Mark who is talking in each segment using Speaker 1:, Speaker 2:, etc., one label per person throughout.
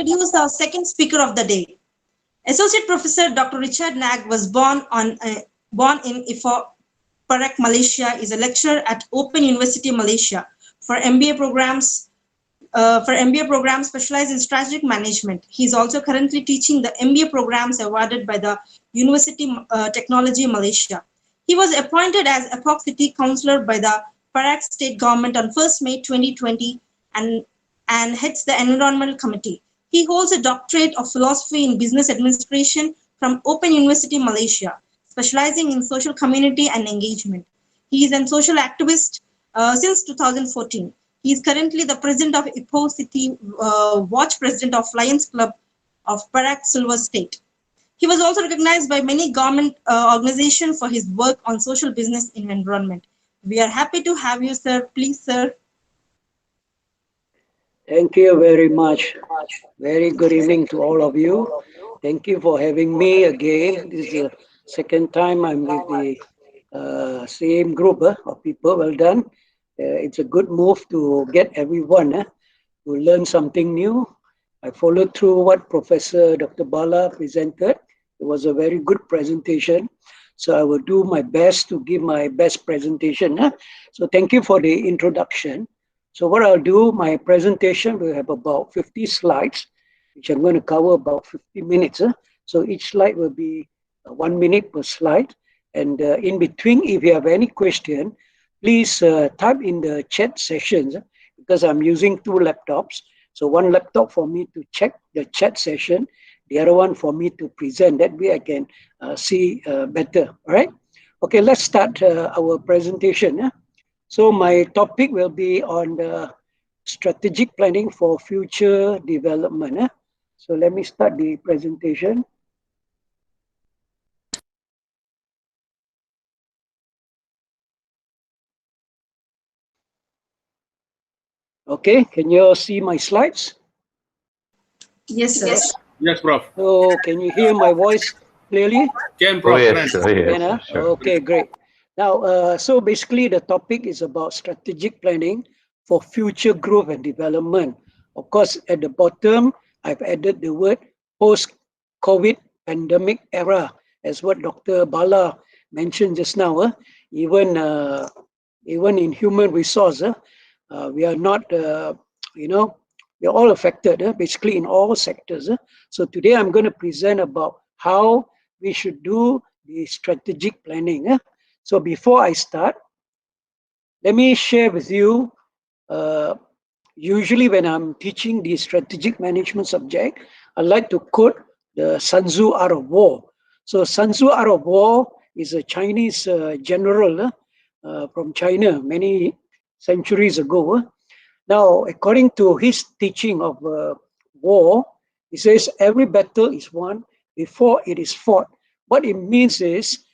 Speaker 1: introduce our second speaker of the day. Associate Professor Dr. Richard Nag was born in Ipoh, Perak, Malaysia. Is a lecturer at Open University Malaysia for MBA programs. Specialized in strategic management. He is also currently teaching the MBA programs awarded by the University Technology Malaysia. He was appointed as Epoch City Councillor by the Perak State Government on 1st May 2020 and heads the Environmental Committee. He holds a doctorate of philosophy in business administration from Open University Malaysia, specializing in social community and engagement. He is a social activist since 2014. He is currently the president of Ipoh City Watch President of Lions Club of Perak Silver State. He was also recognized by many government organizations for his work on social business in environment. We are happy to have you, sir. Please, sir.
Speaker 2: Thank you very much. Very good evening to all of you. Thank you for having me again. This is the second time I'm with the same group of people. Well done. It's a good move to get everyone to learn something new. I followed through what Professor Dr. Bala presented. It was a very good presentation. So I will do my best to give my best presentation. So thank you for the introduction. So what I'll do, my presentation will have about 50 slides, which I'm going to cover about 50 minutes. So each slide will be 1 minute per slide. And in between, if you have any question, please type in the chat sessions because I'm using 2 laptops. So one laptop for me to check the chat session, the other one for me to present. That way I can see better. All right. Okay, let's start our presentation. So my topic will be on the strategic planning for future development. So let me start the presentation. Okay, can you all see my slides?
Speaker 1: Yes, sir.
Speaker 3: Yes, Prof.
Speaker 2: So can you hear my voice clearly?
Speaker 3: Can, Prof.
Speaker 4: Oh, yes,
Speaker 2: Can,
Speaker 4: sure.
Speaker 2: Okay, great. Now, so basically the topic is about strategic planning for future growth and development. Of course, at the bottom, I've added the word post-COVID pandemic era, as what Dr. Bala mentioned just now. Even in human resource, we are not, we're all affected, basically in all sectors. So today I'm going to present about how we should do the strategic planning. So before I start, let me share with you, usually when I'm teaching the strategic management subject, I like to quote the Sun Tzu Art of War. So Sun Tzu Art of War is a Chinese general from China many centuries ago. Now, according to his teaching of war, he says every battle is won before it is fought. What it means is,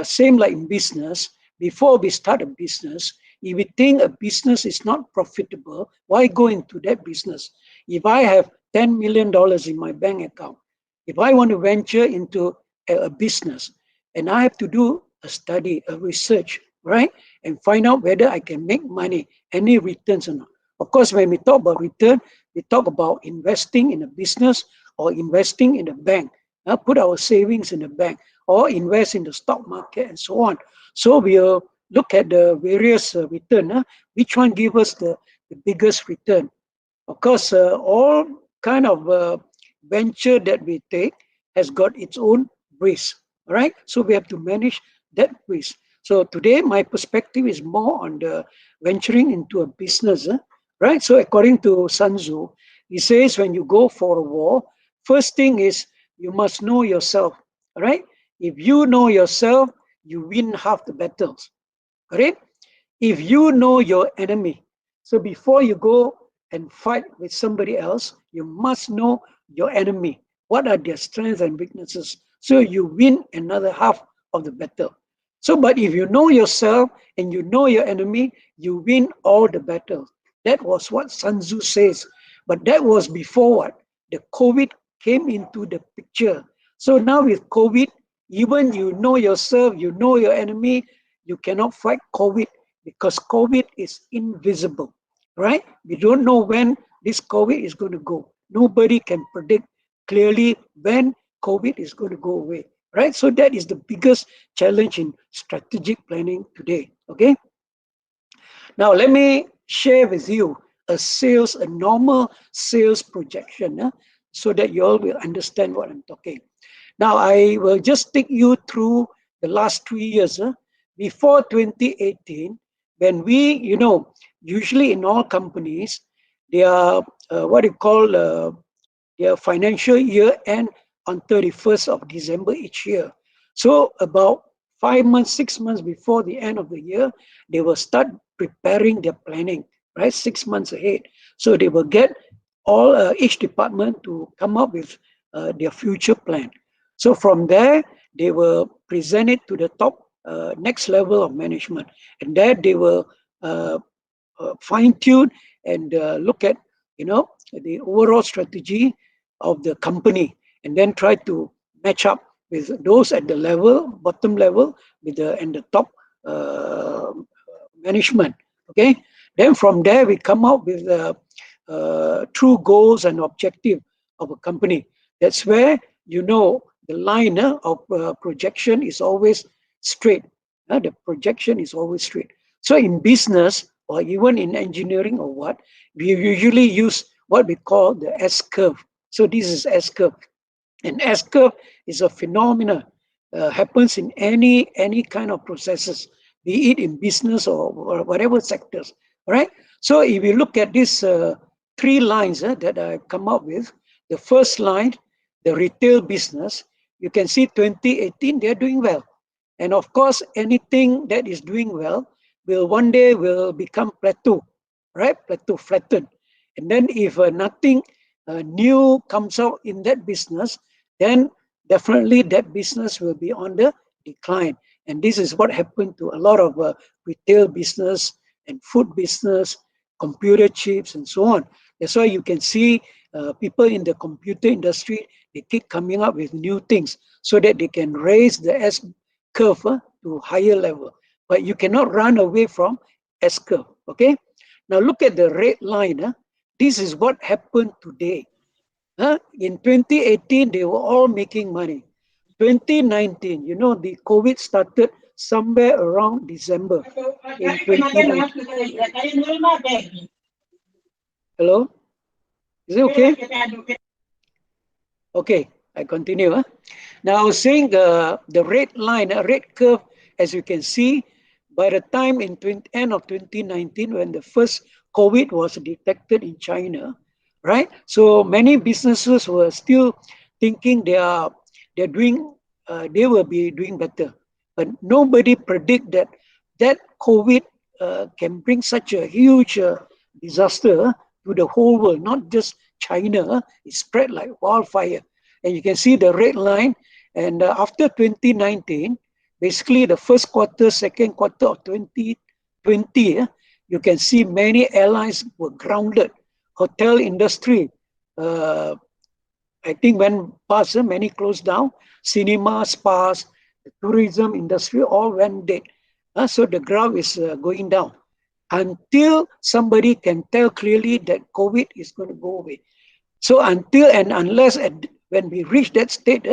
Speaker 2: same like in business, before we start a business, if we think a business is not profitable, why go into that business? If I have $10 million in my bank account, if I want to venture into a business, and I have to do a study, a research, right? And find out whether I can make money, any returns or not. Of course, when we talk about return, we talk about investing in a business or investing in a bank. Put our savings in the bank or invest in the stock market and so on. So we'll look at the various return. Which one gives us the biggest return? Of course, all kind of venture that we take has got its own risk. All right. So we have to manage that risk. So today, my perspective is more on the venturing into a business. Right. So according to Sun Tzu, he says when you go for a war, first thing is you must know yourself. Right. If you know yourself, you win half the battles. Correct? If you know your enemy, so before you go and fight with somebody else, you must know your enemy. What are their strengths and weaknesses? So you win another half of the battle. So, but if you know yourself and you know your enemy, you win all the battles. That was what Sun Tzu says. But that was before what? The COVID came into the picture. So now with COVID, even you know yourself, you know your enemy, you cannot fight COVID because COVID is invisible, right? We don't know when this COVID is going to go. nobody can predict clearly when COVID is going to go away, right? So that is the biggest challenge in strategic planning today, okay? Now, let me share with you a normal sales projection, so that you all will understand what I'm talking. Now, I will just take you through the last 3 years. Before 2018, when usually in all companies, they are what you call their financial year end on 31st of December each year. So about 5 months, 6 months before the end of the year, they will start preparing their planning, right? 6 months ahead. So they will get all each department to come up with their future plan. So from there, they will present it to the top next level of management, and there they will fine tune and look at the overall strategy of the company, and then try to match up with those at the bottom level, with the and the top management. Okay, then from there we come up with the true goals and objective of a company. That's where the line of projection is always straight. The projection is always straight. So in business, or even in engineering or what, we usually use what we call the S curve. So this is S curve. An S curve is a phenomena, happens in any kind of processes, be it in business or whatever sectors. All right. So if you look at these three lines that I've come up with, the first line, the retail business, you can see 2018 they're doing well, and of course anything that is doing well will one day will become plateau, right? Plateau, flatten, and then if nothing new comes out in that business, then definitely that business will be on the decline. And this is what happened to a lot of retail business and food business, computer chips, and so on. That's why you can see people in the computer industry, they keep coming up with new things so that they can raise the S curve to higher level. But you cannot run away from S curve, okay? Now look at the red line. This is what happened today. In 2018, they were all making money. 2019, the COVID started somewhere around December in 2019. Hello? Is it okay? Okay, I continue. Now I was saying the red line, a red curve, as you can see, by the time in end of 2019, when the first COVID was detected in China, right? So many businesses were still thinking they will be doing better, but nobody predict that COVID can bring such a huge disaster to the whole world, not just China. It spread like wildfire, and you can see the red line. And after 2019, basically the first quarter, second quarter of 2020, you can see many airlines were grounded. Hotel industry, I think when past, many closed down. Cinema, spas, the tourism industry all went dead. So the graph is going down until somebody can tell clearly that COVID is going to go away. So until and unless when we reach that state,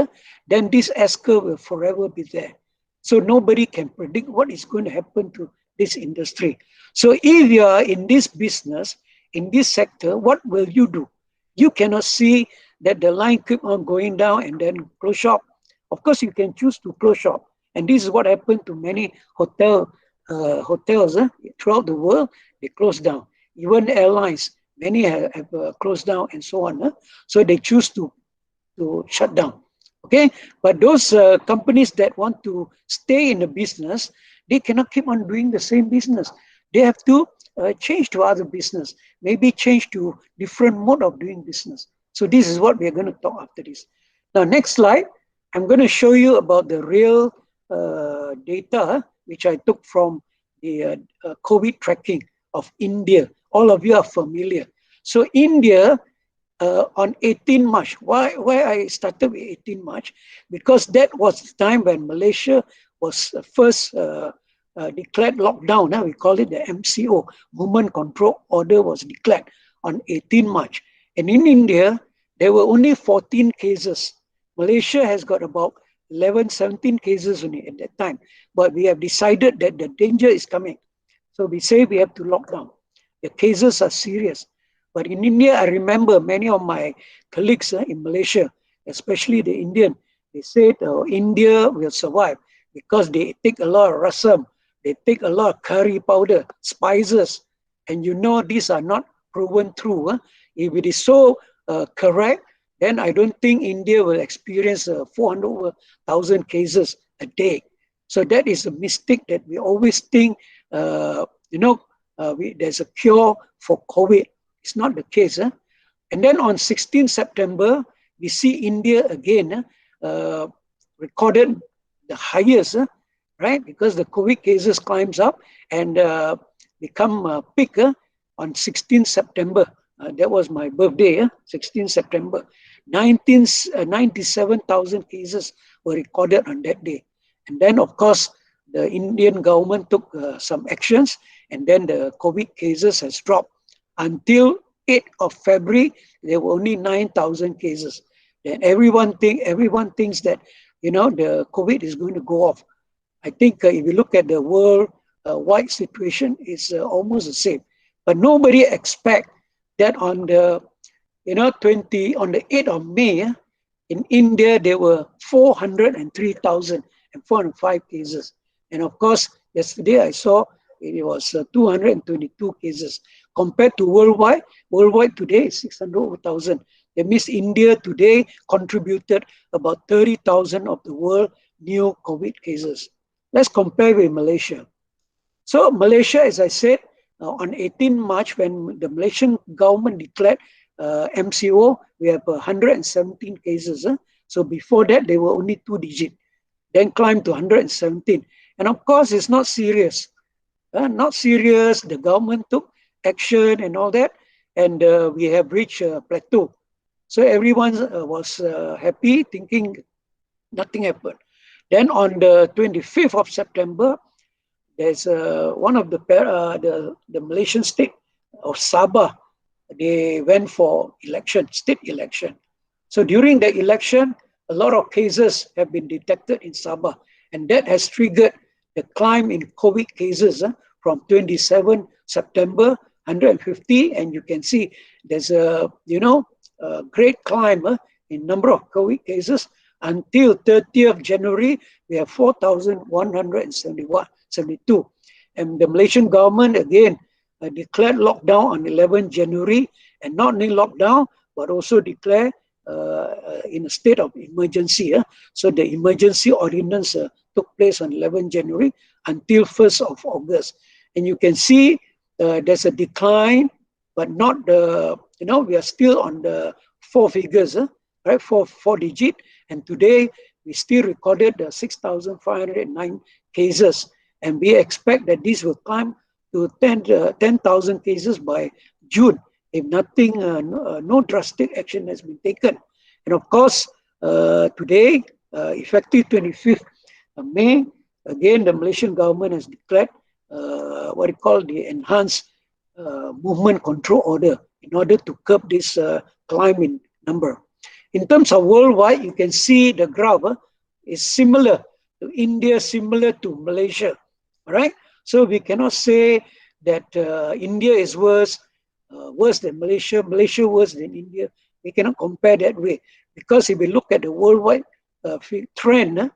Speaker 2: then this S curve will forever be there. So nobody can predict what is going to happen to this industry. So if you are in this business, in this sector, what will you do? You cannot see that the line keep on going down and then close shop. Of course, you can choose to close shop. And this is what happened to many hotels throughout the world. They closed down. Even airlines, many have closed down and so on. So they choose to shut down. Okay, but those companies that want to stay in the business, they cannot keep on doing the same business. They have to change to other business, maybe change to different mode of doing business. So this is what we're going to talk after this. Now, next slide, I'm going to show you about the real data, which I took from the COVID tracking of India. All of you are familiar. So India, on 18 March. Why I started with 18 March? Because that was the time when Malaysia was first declared lockdown. Now we call it the MCO, Movement Control Order was declared on 18 March. And in India, there were only 14 cases. Malaysia has got about 11, 17 cases only at that time. But we have decided that the danger is coming. So we say we have to lock down. The cases are serious. But in India, I remember many of my colleagues in Malaysia, especially the Indian, they said India will survive because they take a lot of rasam, they take a lot of curry powder, spices, and you know these are not proven true. If it is so correct, then I don't think India will experience 400,000 cases a day. So that is a mistake that we always think, there's a cure for COVID. It's not the case. And then on 16 September, we see India again recorded the highest, right? Because the COVID cases climbs up and become peak on 16 September. That was my birthday, 16 September. 97,000 cases were recorded on that day. And then, of course, the Indian government took some actions, and then the COVID cases has dropped. Until 8th of February, there were only 9,000 cases. Then everyone thinks that, the COVID is going to go off. I think if you look at the world-wide situation, it's almost the same. But nobody expect that on the 8th of May, in India, there were 403,405 cases. And of course, yesterday I saw it was 222 cases. Compared to worldwide today is 600,000. That means India today contributed about 30,000 of the world new COVID cases. Let's compare with Malaysia. So Malaysia, as I said, on 18 March, when the Malaysian government declared MCO, we have 117 cases. So before that, they were only 2 digit, then climbed to 117. And of course, it's not serious. Not serious. The government took action and all that, and we have reached a plateau. So everyone was happy, thinking nothing happened. Then on the 25th of September, there's one of the Malaysian state of Sabah. They went for state election. So during the election, a lot of cases have been detected in Sabah, and that has triggered the climb in COVID cases from 27 September, 150, and you can see there's a great climb in number of COVID cases. Until 30th January, we have 4,172. And the Malaysian government again declared lockdown on 11 January, and not only lockdown, but also declare in a state of emergency. So the emergency ordinance took place on 11 January until 1st of August. And you can see there's a decline, but not we are still on the 4 figures, right? Four digit. And today we still recorded 6,509 cases. And we expect that this will climb to 10,000 cases by June if nothing, no drastic action has been taken. And of course, today, effective 25th May, again, the Malaysian government has declared what we call the enhanced movement control order in order to curb this climb in number. In terms of worldwide, you can see the graph is similar to India, similar to Malaysia. All right, so we cannot say that India is worse than Malaysia, Malaysia worse than India. We cannot compare that way, because if we look at the worldwide trend,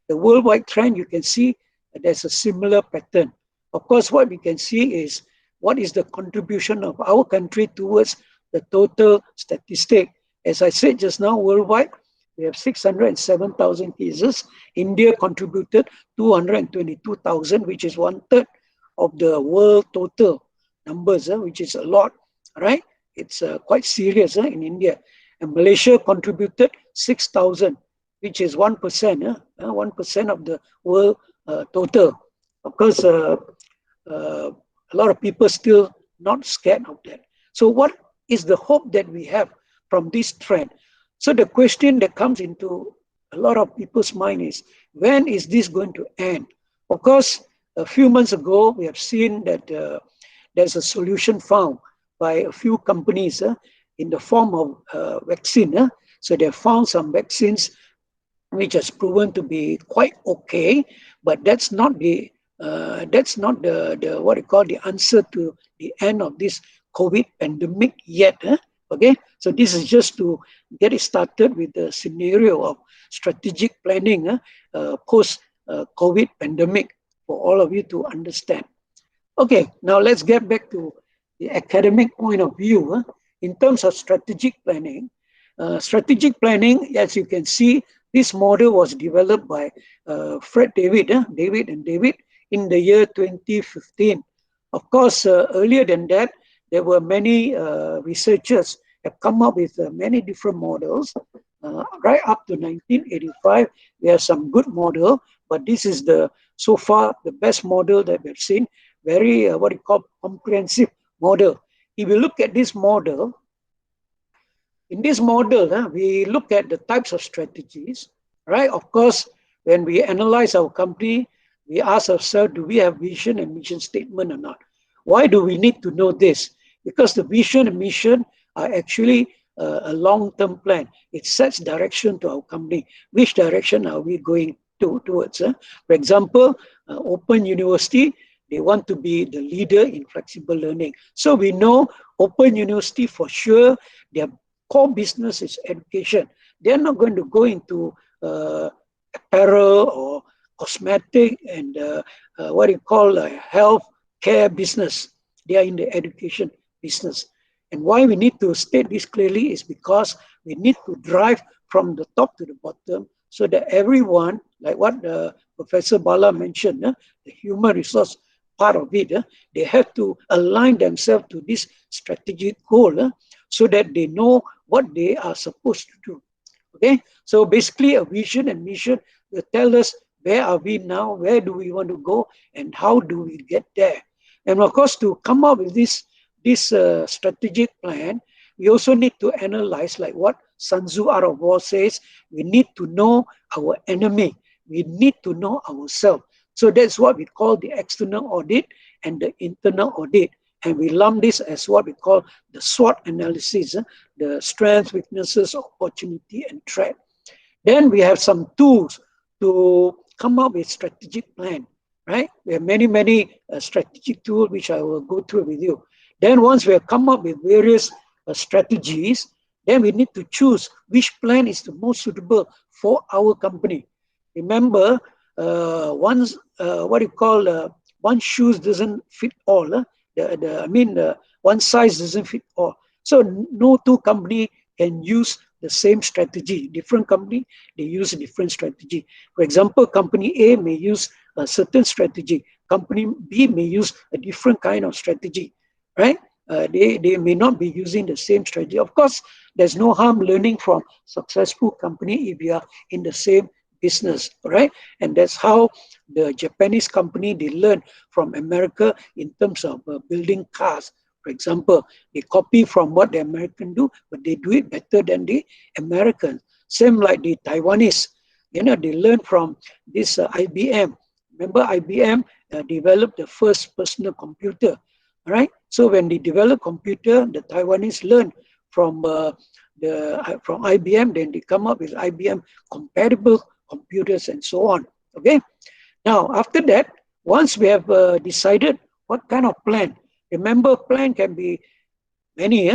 Speaker 2: the worldwide trend, you can see there's a similar pattern. Of course, what we can see is what is the contribution of our country towards the total statistic. As I said just now, worldwide, we have 607,000 cases. India contributed 222,000, which is 1/3 of the world total numbers, which is a lot, right? It's quite serious in India. And Malaysia contributed 6,000, which is 1%, 1% of the world total. Of course, a lot of people still not scared of that. So what is the hope that we have from this trend? So the question that comes into a lot of people's mind is, when is this going to end? Of course, a few months ago, we have seen that there's a solution found by a few companies, in the form of vaccine. So they found some vaccines which has proven to be quite okay, but that's not the what you call the answer to the end of this COVID pandemic yet. Okay, so this is just to get it started with the scenario of strategic planning post COVID pandemic for all of you to understand. Okay, now let's get back to the academic point of view. In terms of strategic planning, as you can see, this model was developed by David and David in the year 2015. Of course, earlier than that, there were many researchers have come up with many different models. Right up to 1985, there are some good model, but this is so far the best model that we've seen. Very what you call comprehensive model. If you look at this model, in this model, we look at the types of strategies, right? Of course, when we analyze our company, we ask ourselves, do we have vision and mission statement or not? Why do we need to know this? Because the vision and mission are actually a long-term plan. It sets direction to our company. Which direction are we going towards? For example, Open University, they want to be the leader in flexible learning. So we know Open University for sure, their core business is education. They're not going to go into apparel or cosmetic and what you call health care business. They are in the education business. And why we need to state this clearly is because we need to drive from the top to the bottom so that everyone, like what Professor Bala mentioned, the human resource part of it, they have to align themselves to this strategic goal so that they know what they are supposed to do. Okay, so basically a vision and mission will tell us where are we now, where do we want to go, and how do we get there. And of course, to come up with this strategic plan, we also need to analyze, like what Sun Tzu Art of War says, we need to know our enemy. We need to know ourselves. So that's what we call the external audit and the internal audit. And we lump this as what we call the SWOT analysis, the strengths, weaknesses, opportunity, and threat. Then we have some tools to come up with strategic plan, right? We have many strategic tools, which I will go through with you. Then once we have come up with various strategies, then we need to choose which plan is the most suitable for our company. Remember, one shoes doesn't fit all. One size doesn't fit all. So no two company can use the same strategy. Different company, they use a different strategy. For example, company A may use a certain strategy. Company B may use a different kind of strategy, right? They may not be using the same strategy. Of course, there's no harm learning from successful company if you are in the same business, right? And that's how the Japanese company, they learn from America in terms of building cars. For example, they copy from what the American do, but they do it better than the Americans. Same like the Taiwanese, they learn from this IBM. Remember, IBM developed the first personal computer, right? So when they develop computer, the Taiwanese learn from IBM, then they come up with IBM compatible computers and so on. Okay. Now after that, once we have decided what kind of plan, remember plan can be many.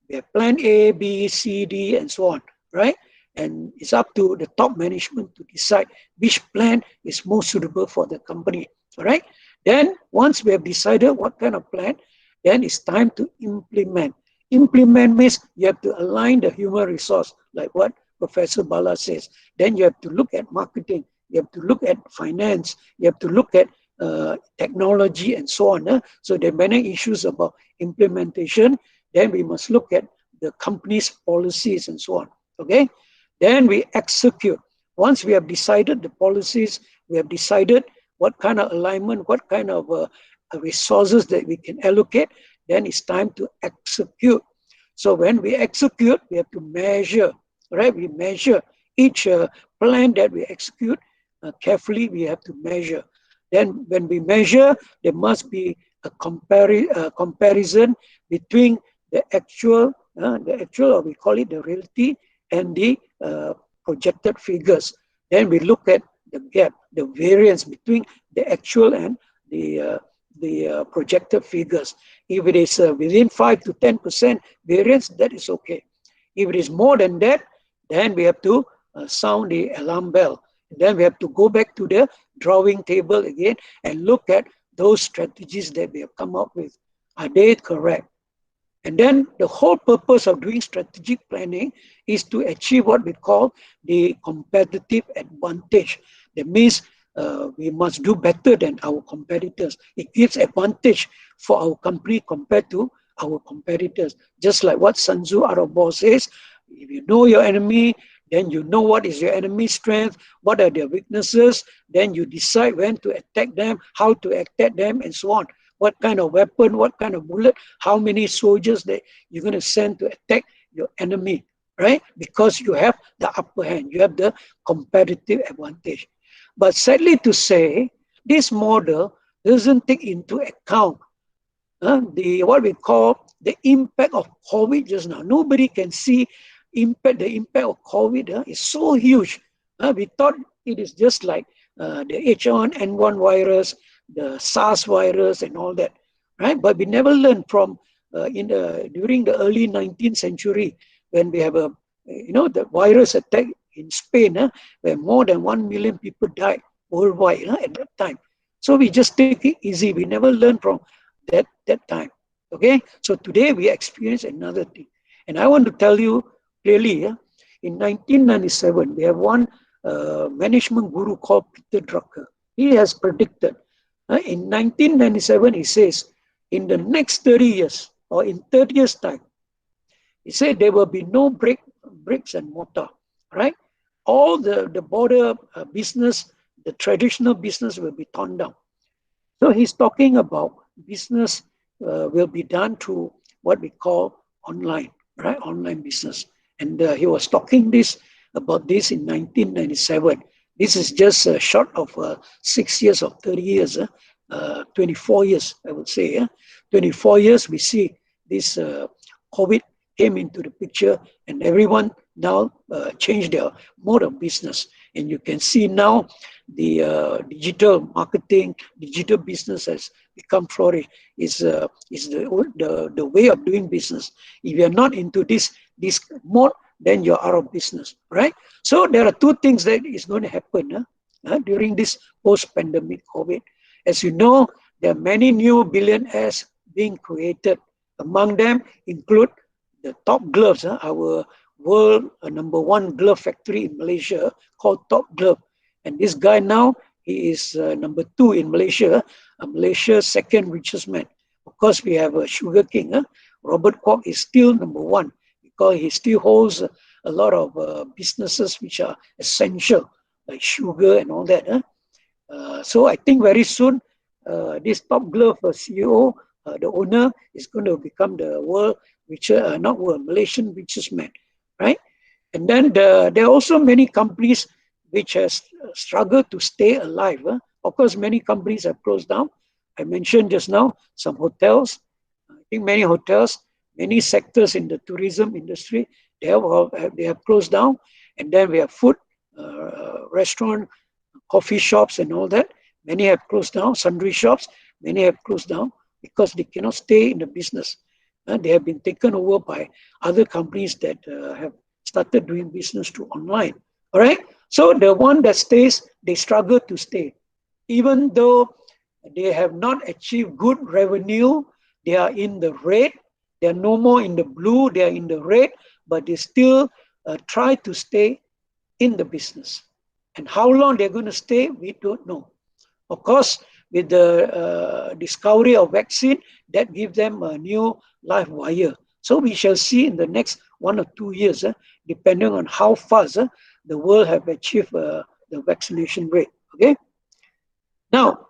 Speaker 2: We have plan A, B, C, D, and so on, right? And it's up to the top management to decide which plan is most suitable for the company. All right. Then once we have decided what kind of plan, then it's time to implement. Implement means you have to align the human resource, like what Professor Bala says. Then you have to look at marketing, you have to look at finance, you have to look at technology and so on. So there are many issues about implementation. Then we must look at the company's policies and so on. Okay. Then we execute. Once we have decided the policies, we have decided what kind of alignment, what kind of resources that we can allocate, then it's time to execute. So when we execute, we have to measure, right? We measure each plan that we execute carefully, we have to measure. Then when we measure, there must be a comparison between the actual the actual, or we call it the reality, and the projected figures. Then we look at the gap, the variance between the actual and the projected figures. If it is within 5 to 10% variance, that is okay. If it is more than that, then we have to sound the alarm bell. Then we have to go back to the drawing table again and look at those strategies that we have come up with. Are they correct? And then the whole purpose of doing strategic planning is to achieve what we call the competitive advantage. That means we must do better than our competitors. It gives advantage for our company compared to our competitors. Just like what Sun Tzu Art of War says, if you know your enemy, then you know what is your enemy's strength, what are their weaknesses, then you decide when to attack them, how to attack them, and so on. What kind of weapon, what kind of bullet, how many soldiers that you're going to send to attack your enemy, right? Because you have the upper hand, you have the competitive advantage. But sadly to say, this model doesn't take into account the what we call the impact of COVID just now. Nobody can see the impact of COVID is so huge. We thought it is just like the H1N1 virus, the SARS virus, and all that, right? But we never learned from during the early 19th century when we have the virus attack in Spain, where more than 1 million people died worldwide at that time. So we just take it easy. We never learned from that time. Okay, so today we experience another thing, and I want to tell you clearly. In 1997, we have one management guru called Peter Drucker. He has predicted in 1997. He says in the next 30 years or in 30 years time, he said there will be no bricks and mortar. Right, all the border business, the traditional business will be torn down. So he's talking about business will be done through what we call online, right? Online business. And he was talking about this in 1997. This is just short of 6 years or 30 years, 24 years, I would say. 24 years, we see this COVID came into the picture, and everyone now changed their mode of business. And you can see now the digital marketing, digital business has become flourish. Is the way of doing business. If you're not into this mode, then you're out of business, right? So there are two things that is going to happen during this post-pandemic COVID. As you know, there are many new billionaires being created. Among them include the Top Gloves, our world #1 glove factory in Malaysia called Top Glove. And this guy now, he is #2 in Malaysia, Malaysia's second richest man. Of course, we have a sugar king. Robert Kwok is still #1 because he still holds a lot of businesses which are essential, like sugar and all that. So I think very soon, this Top Glove CEO, the owner, is going to become the Malaysian richest man, right? And then there are also many companies which has struggled to stay alive. Of course, many companies have closed down. I mentioned just now some hotels. I think many hotels, many sectors in the tourism industry, they have closed down. And then we have food, restaurant, coffee shops and all that. Many have closed down. Sundry shops, many have closed down because they cannot stay in the business. They have been taken over by other companies that have started doing business through online. All right. So the one that stays, they struggle to stay. Even though they have not achieved good revenue, they are in the red. They are no more in the blue, they are in the red, but they still try to stay in the business. And how long they're going to stay, we don't know. Of course, with the discovery of vaccine, that gives them a new life wire. So we shall see in the next 1 or 2 years, depending on how fast the world have achieved the vaccination rate. Okay. Now,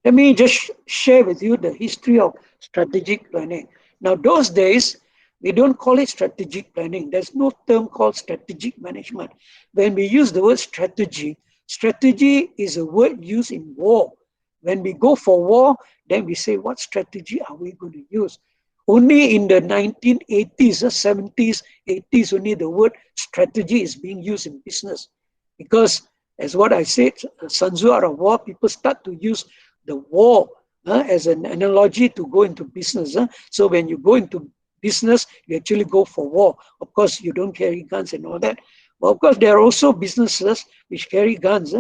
Speaker 2: let me just share with you the history of strategic planning. Now, those days, we don't call it strategic planning. There's no term called strategic management. When we use the word strategy, strategy is a word used in war. When we go for war, then we say, what strategy are we going to use? Only in the 1980s, 70s, 80s, only the word strategy is being used in business. Because, as what I said, Sun Tzu out of war, people start to use the war as an analogy to go into business. So when you go into business, you actually go for war. Of course, you don't carry guns and all that. But of course, there are also businesses which carry guns.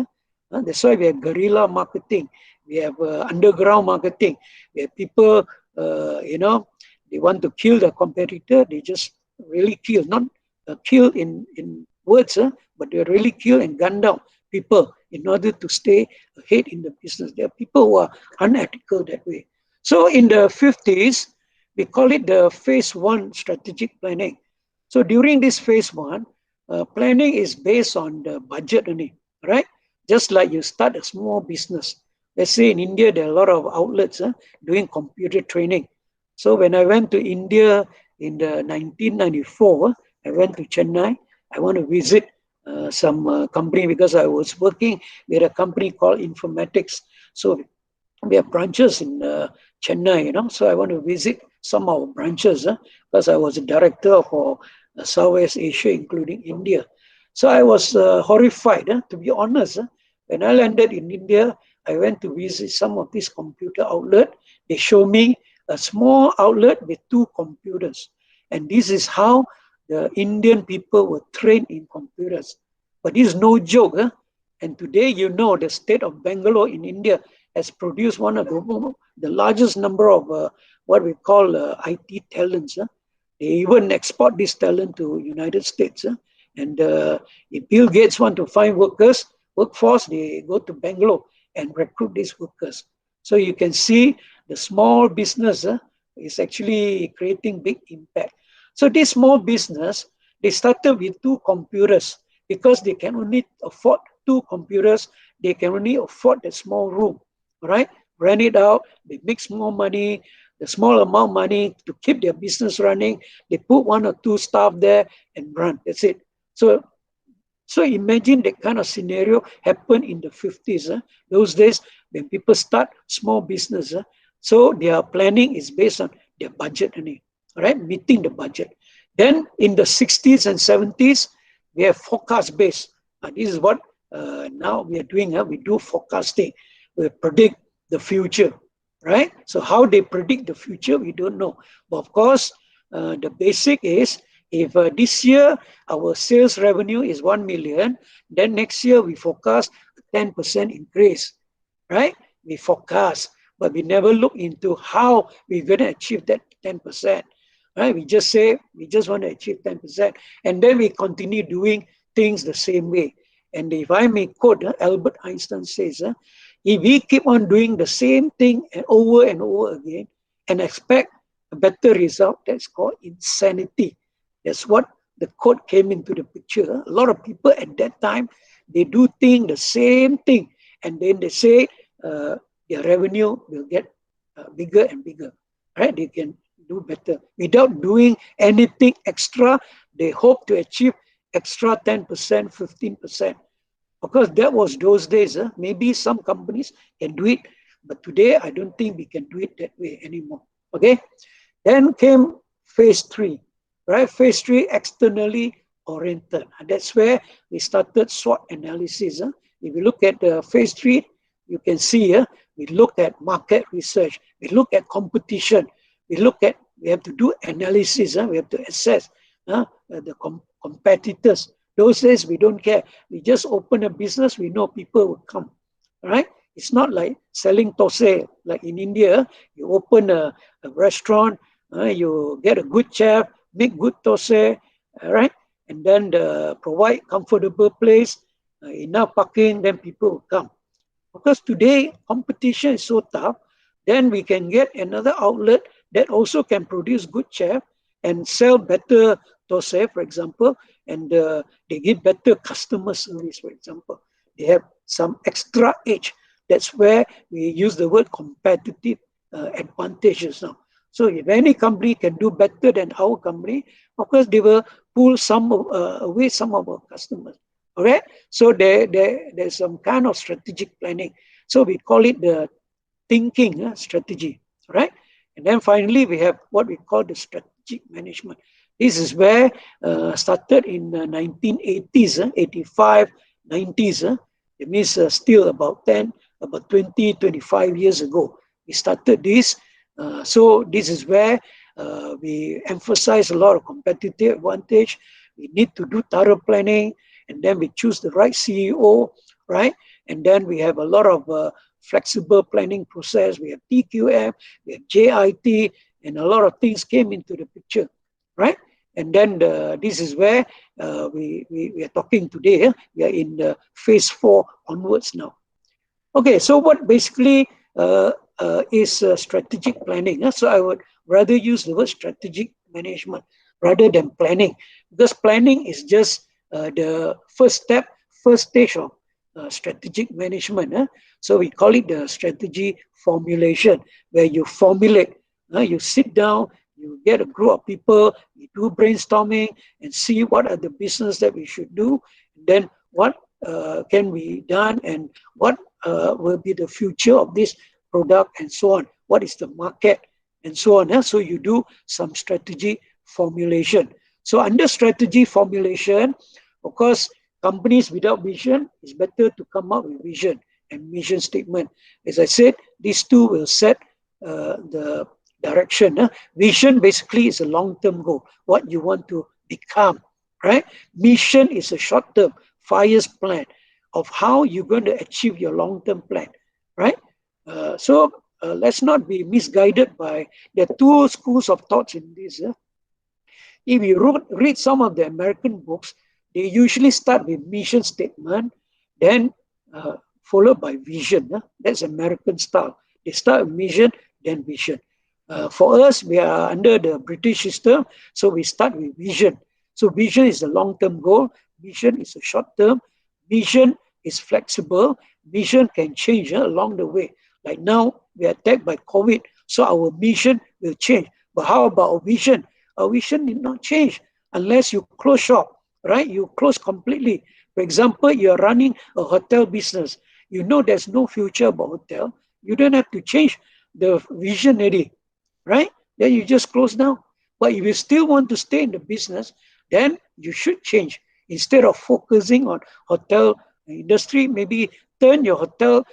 Speaker 2: That's why we have guerrilla marketing. We have underground marketing. We have people, they want to kill the competitor. They just really kill, not kill in words, but they really kill and gun down people in order to stay ahead in the business. There are people who are unethical that way. So in the 50s, we call it the phase one strategic planning. So during this phase one, planning is based on the budget only, right? Just like you start a small business. Let's say in India, there are a lot of outlets doing computer training. So when I went to India in the 1994, I went to Chennai. I want to visit some company because I was working with a company called Informatics. So we have branches in Chennai, So I want to visit some of our branches because I was a director for Southwest Asia, including India. So I was horrified, to be honest. When I landed in India, I went to visit some of these computer outlet. They show me a small outlet with 2 computers. And this is how the Indian people were trained in computers. But this is no joke. And today, the state of Bangalore in India has produced one of the largest number of what we call IT talents. They even export this talent to United States. And if Bill Gates want to find workforce, they go to Bangalore and recruit these workers. So you can see the small business is actually creating big impact. So this small business, they started with 2 computers because they can only afford 2 computers. They can only afford a small room, right? Rent it out, they make small money, the small amount of money to keep their business running. They put 1 or 2 staff there and run. That's it. So imagine that kind of scenario happened in the 50s. Those days when people start small business, so their planning is based on their budget, right? Meeting the budget. Then in the 60s and 70s, we have forecast based. This is what now we are doing. We do forecasting. We predict the future, right? So how they predict the future, we don't know. But of course, the basic is if this year our sales revenue is 1 million, then next year we forecast a 10% increase, right? We forecast, but we never look into how we're going to achieve that 10%, right? We just say we just want to achieve 10%, and then we continue doing things the same way. And if I may quote, Albert Einstein says, if we keep on doing the same thing and over again and expect a better result, that's called insanity. That's what the quote came into the picture. A lot of people at that time, they do think the same thing, and then they say their revenue will get bigger and bigger, right? They can do better without doing anything extra. They hope to achieve extra 10%, 15%. Of course, that was those days. Maybe some companies can do it, but today I don't think we can do it that way anymore. Okay. Then came phase 3, right? Phase 3, externally oriented. And that's where we started SWOT analysis. If you look at phase 3, you can see we look at market research, we look at competition, we have to do analysis, we have to assess the competitors. Those days we don't care. We just open a business, we know people will come, right? It's not like selling thosai, like in India. You open a restaurant, you get a good chef, make good thosai, right? And then provide comfortable place, enough parking, then people will come. Because today competition is so tough, then we can get another outlet that also can produce good chef and sell better thosai, for example, and they give better customer service, for example. They have some extra edge. That's where we use the word competitive advantages now. So if any company can do better than our company, of course they will pull away some of our customers. All right. So there's some kind of strategic planning. So we call it the thinking strategy. Right. And then finally, we have what we call the strategic management. This is where started in 1980s, 85, 90s. It means still about 20, 25 years ago. We started this. So this is where we emphasize a lot of competitive advantage. We need to do thorough planning, and then we choose the right CEO, right? And then we have a lot of flexible planning process. We have TQM, we have JIT, and a lot of things came into the picture, right? And then this is where we are talking today. We are in the phase 4 onwards now. Okay, so what basically is strategic planning? So I would rather use the word strategic management rather than planning, because planning is just the first step, first stage of strategic management. So we call it the strategy formulation, where you formulate, you sit down, you get a group of people, you do brainstorming and see what are the business that we should do, then what can be done, and what will be the future of this product, and so on. What is the market, and so on. So you do some strategy formulation. So under strategy formulation, of course, companies without vision, it's better to come up with vision and mission statement. As I said, these two will set the direction. Vision basically is a long-term goal, what you want to become, right? Mission is a short-term, 5 years plan of how you're going to achieve your long-term plan, right? So let's not be misguided by the two schools of thoughts in this. If you read some of the American books, they usually start with mission statement, then followed by vision. That's American style. They start with mission, then vision. For us, we are under the British system, so we start with vision. So vision is a long-term goal. Vision is a short-term. Vision is flexible. Vision can change along the way. Like now, we are attacked by COVID, so our mission will change. But how about our vision? Our vision did not change unless you close shop, right? You close completely. For example, you're running a hotel business. You know there's no future about hotel. You don't have to change the vision already, right? Then you just close down. But if you still want to stay in the business, then you should change. Instead of focusing on hotel industry, maybe turn your hotel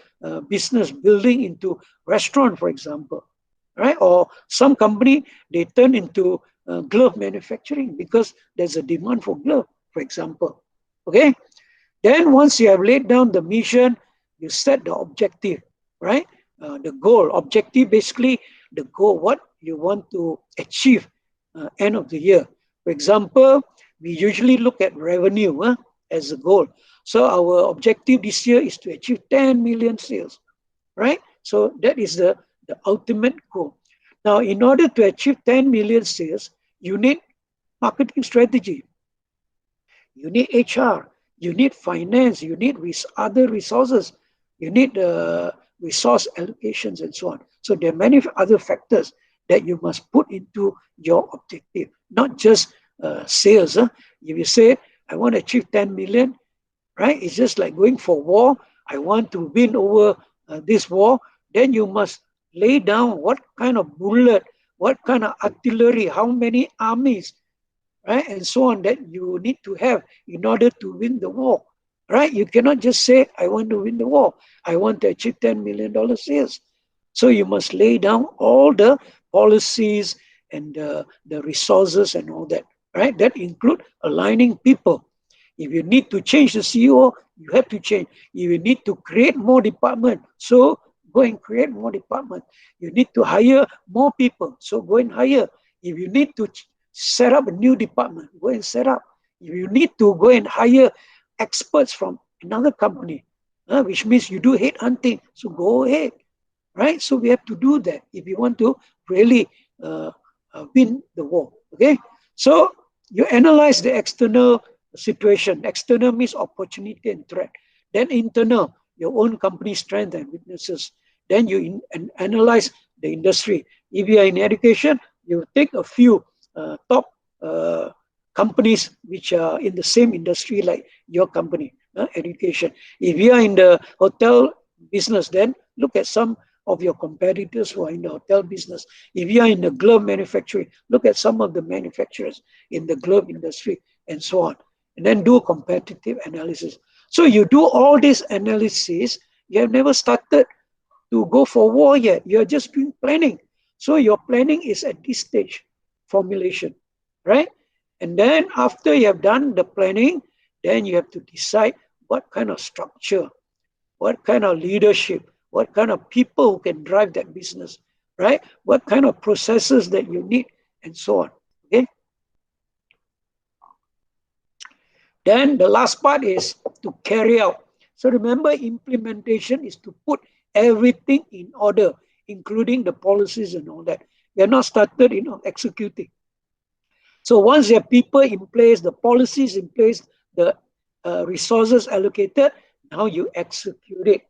Speaker 2: business building into restaurant, for example, right? Or some company, they turn into glove manufacturing because there's a demand for glove, for example. Okay. Then once you have laid down the mission, you set the objective, right? The goal, objective, basically the goal, what you want to achieve end of the year. For example, we usually look at revenue as a goal. So our objective this year is to achieve 10 million sales, right? So that is the ultimate goal. Now, in order to achieve 10 million sales, you need marketing strategy, you need HR, you need finance, you need other resources, you need resource allocations and so on. So there are many other factors that you must put into your objective, not just sales. If you say, I want to achieve 10 million, right? It's just like going for war. I want to win over this war. Then you must lay down what kind of bullet, what kind of artillery, how many armies, right? And so on that you need to have in order to win the war, right? You cannot just say, I want to win the war. I want to achieve $10 million sales. So you must lay down all the policies and the resources and all that, right? That include aligning people. If you need to change the CEO, you have to change. If you need to create more department, so go and create more department. You need to hire more people, so go and hire. If you need to set up a new department, go and set up. If you need to go and hire experts from another company, which means you do headhunting, so go ahead, right? So we have to do that if you want to really win the war, okay? So you analyze the external situation. External means opportunity and threat. Then internal, your own company strength and weaknesses. Then you analyze the industry. If you are in education, you take a few top companies which are in the same industry like your company, education. If you are in the hotel business, then look at some of your competitors who are in the hotel business. If you are in the glove manufacturing, look at some of the manufacturers in the glove industry and so on. And then do competitive analysis. So you do all this analysis, you have never started to go for war yet. You're just doing planning. So your planning is at this stage, formulation, right? And then after you have done the planning, then you have to decide what kind of structure, what kind of leadership, what kind of people who can drive that business, right? What kind of processes that you need, and so on. Okay. Then the last part is to carry out. So remember, implementation is to put everything in order, including the policies and all that. We are not started, executing. So once you have people in place, the policies in place, the resources allocated, now you execute it.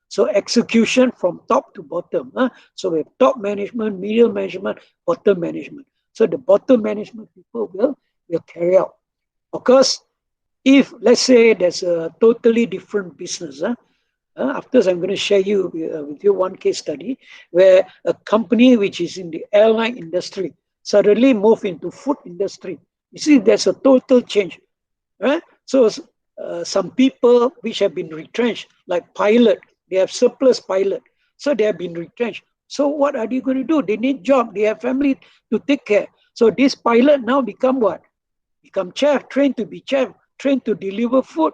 Speaker 2: So execution from top to bottom. So we have top management, middle management, bottom management. So the bottom management people will carry out. Of course, if let's say there's a totally different business, after I'm going to share with you one case study where a company which is in the airline industry suddenly move into food industry. You see, there's a total change. Right? So some people which have been retrenched, like pilot, they have surplus pilot. So they have been retrenched. So what are they going to do? They need job. They have family to take care. So this pilot now become what? Become chef, trained to be chef, trained to deliver food,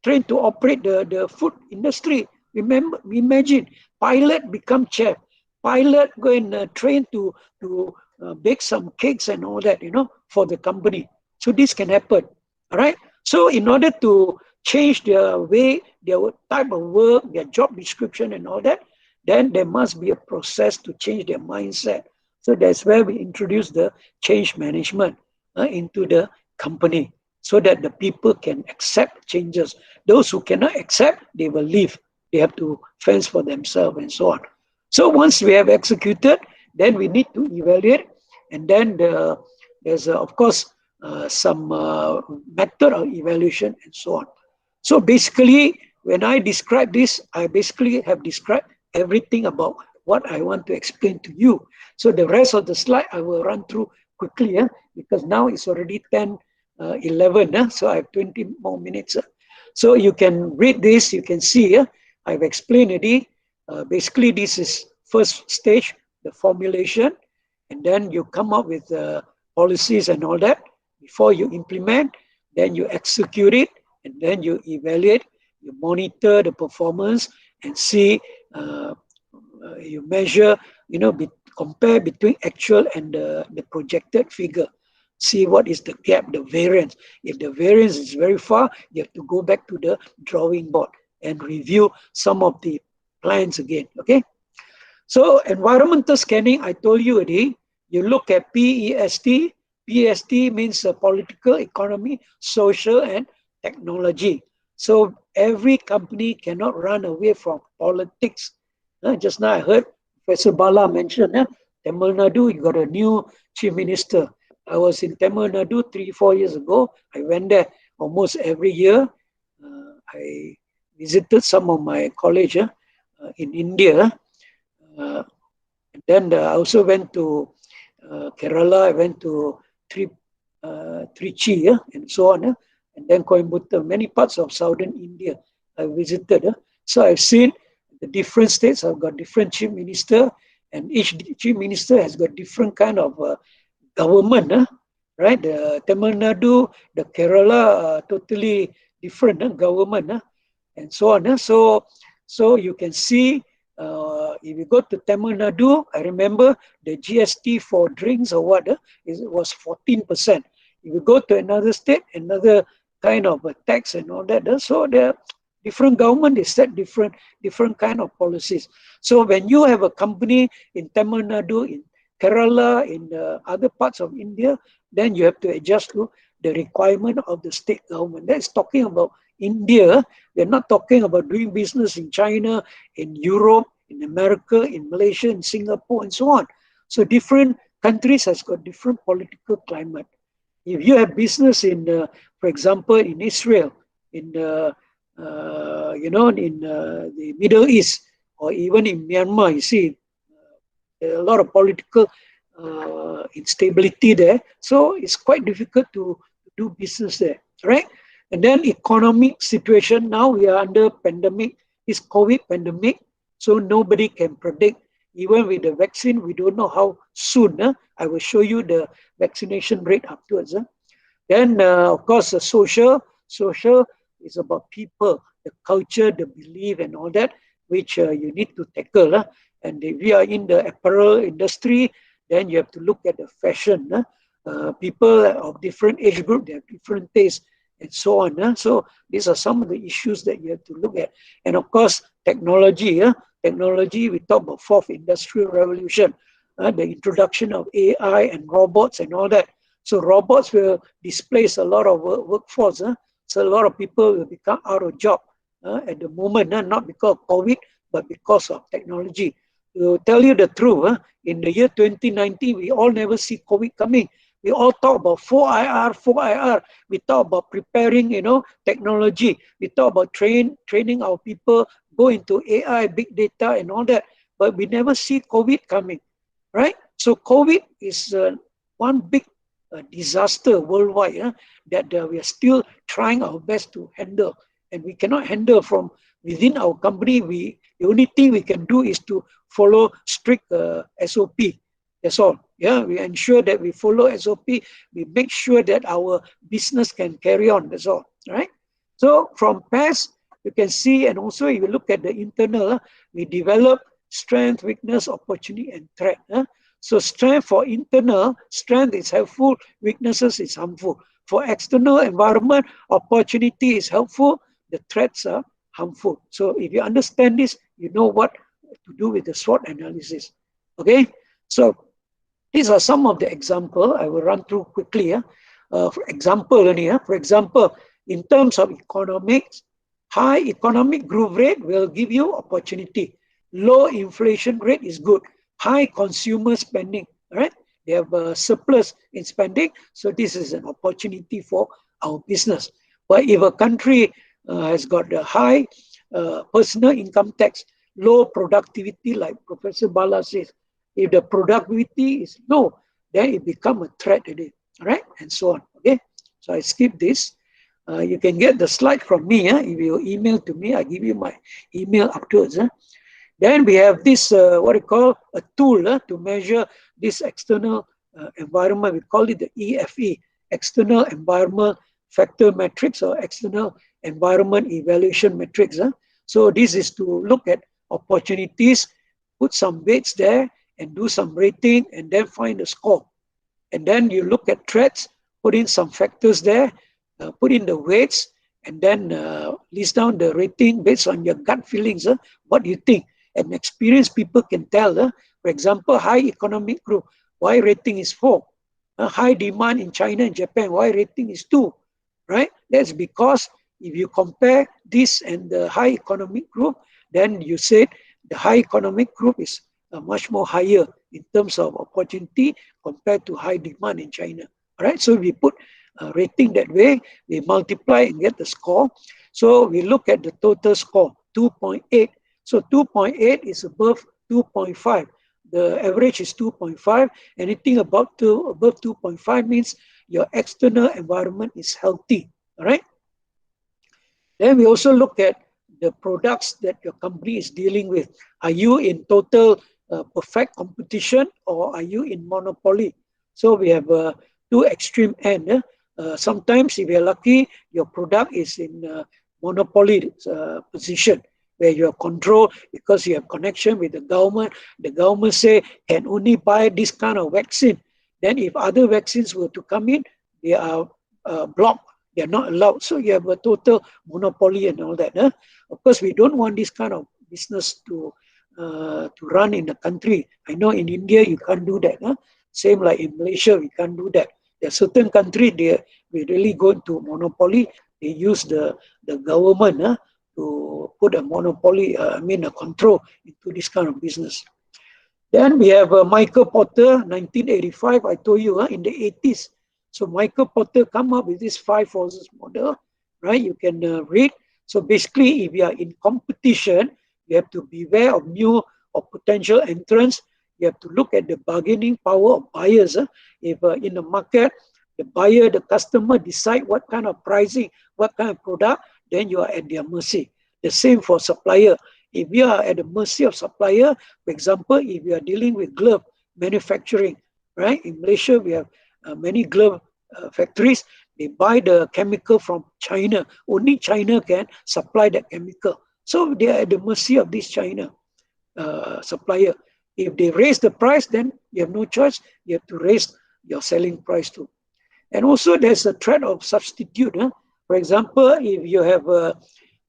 Speaker 2: trained to operate the food industry. Remember, imagine, pilot become chef. Pilot go and train to bake some cakes and all that, for the company. So this can happen. All right. So in order to change their way, their type of work, their job description and all that, then there must be a process to change their mindset. So that's where we introduce the change management into the company so that the people can accept changes. Those who cannot accept, they will leave. They have to fence for themselves and so on. So once we have executed, then we need to evaluate. And then there's, of course, some method of evaluation and so on. So basically, when I describe this, I basically have described everything about what I want to explain to you. So the rest of the slide, I will run through quickly, because now it's already 10:11, so I have 20 more minutes. So you can read this, you can see, I've explained it. Basically, this is first stage, the formulation, and then you come up with policies and all that. Before you implement, then you execute it, and then you evaluate, you monitor the performance and see, you measure, compare between actual and the projected figure. See what is the gap, the variance. If the variance is very far, you have to go back to the drawing board and review some of the plans again, okay? So environmental scanning, I told you already, you look at PEST. PEST means political, economy, social, and technology. So every company cannot run away from politics. Just now I heard Professor Bala mention, Tamil Nadu, you got a new chief minister. I was in Tamil Nadu 3-4 years ago. I went there almost every year. I visited some of my college in India. Then I also went to Kerala. I went to Trichy and so on. And then Coimbatore, many parts of southern India I visited. So I've seen the different states have got different chief minister, and each chief minister has got different kind of government, right? The Tamil Nadu, the Kerala, totally different government, and so on. So you can see, if you go to Tamil Nadu, I remember the GST for drinks or what, was 14%. If you go to another state, another kind of a tax and all that. So the different government, they set different kind of policies. So when you have a company in Tamil Nadu, in Kerala, in other parts of India, then you have to adjust to the requirement of the state government. That's talking about India. We're not talking about doing business in China, in Europe, in America, in Malaysia, in Singapore, and so on. So different countries has got different political climate. If you have business in, for example, in Israel, in the Middle East, or even in Myanmar, you see, there are a lot of political instability there. So it's quite difficult to do business there, right? And then economic situation, now we are under pandemic, it's COVID pandemic, so nobody can predict. Even with the vaccine, we don't know how soon. I will show you the vaccination rate afterwards. Then, of course, the social is about people, the culture, the belief, and all that, which you need to tackle. And if we are in the apparel industry, then you have to look at the fashion. People of different age group, they have different tastes, and so on. So these are some of the issues that you have to look at. And of course, technology. Technology, we talk about fourth industrial revolution, the introduction of AI and robots and all that. So robots will displace a lot of workforce. So a lot of people will become out of job at the moment, not because of COVID, but because of technology. To tell you the truth, in the year 2019, we all never see COVID coming. We all talk about 4IR, 4IR. We talk about preparing, technology. We talk about training our people, go into AI, big data, and all that. But we never see COVID coming, right? So COVID is one big disaster worldwide that we are still trying our best to handle. And we cannot handle from within our company. The only thing we can do is to follow strict SOP. That's all. Yeah, we ensure that we follow SOP. We make sure that our business can carry on. That's all. Right? So from past, you can see, and also if you look at the internal, we develop strength, weakness, opportunity, and threat. So strength for internal, strength is helpful, weaknesses is harmful. For external environment, opportunity is helpful, the threats are harmful. So if you understand this, you know what to do with the SWOT analysis. Okay, so these are some of the examples. I will run through quickly. For example, in terms of economics, high economic growth rate will give you opportunity. Low inflation rate is good. High consumer spending, right? They have a surplus in spending, so this is an opportunity for our business. But if a country has got a high personal income tax, low productivity, like Professor Bala says, if the productivity is low, then it becomes a threat today, right? And so on. Okay, so I skip this. You can get the slide from me. If you email to me, I give you my email afterwards. Then we have this, what we call a tool to measure this external environment. We call it the EFE, External Environment Factor Matrix, or External Environment Evaluation Matrix. So this is to look at opportunities, put some weights there, and do some rating, and then find a score. And then you look at threats, put in some factors there, put in the weights, and then list down the rating based on your gut feelings. What do you think? And experienced people can tell. For example, high economic growth, why rating is 4? High demand in China and Japan, why rating is 2? Right? That's because if you compare this and the high economic group, then you said the high economic group is much more higher in terms of opportunity compared to high demand in China. All right, so we put rating that way, we multiply and get the score. So we look at the total score, 2.8. So 2.8 is above 2.5. The average is 2.5. Anything above 2.5 means your external environment is healthy. All right. Then we also look at the products that your company is dealing with. Are you in total perfect competition, or are you in monopoly? So we have two extreme end. Sometimes if you're lucky, your product is in monopoly position, where you are controlled because you have connection with the government. The government say can only buy this kind of vaccine. Then if other vaccines were to come in, they are blocked. They are not allowed. So you have a total monopoly and all that. Of course, we don't want this kind of business to run in the country. I know in India you can't do that. Same like in Malaysia, we can't do that. There are certain countries we really go into monopoly. They use the government to put a monopoly, a control into this kind of business. Then we have Michael Porter, 1985. I told you in the 80s. So Michael Porter come up with this 5 forces model, right? You can read. So basically, if you are in competition, You have to beware of new or potential entrants. You have to look at the bargaining power of buyers. If in the market, the buyer, the customer decide what kind of pricing, what kind of product, then you are at their mercy. The same for supplier. If you are at the mercy of supplier, for example, if you are dealing with glove manufacturing, right? In Malaysia, we have many glove factories. They buy the chemical from China. Only China can supply that chemical. So they are at the mercy of this China supplier. If they raise the price, then you have no choice. You have to raise your selling price too. And also there's a threat of substitute. For example, if you have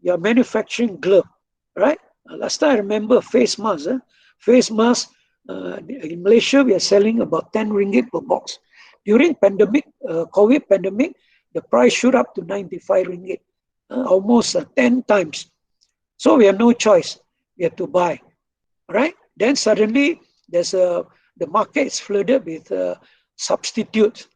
Speaker 2: your manufacturing glove, right? Last time I remember face mask. Face mask in Malaysia, we are selling about 10 ringgit per box. During pandemic, COVID pandemic, the price shoot up to 95 ringgit, almost 10 times. So we have no choice. We have to buy, right? Then suddenly the market is flooded with substitutes.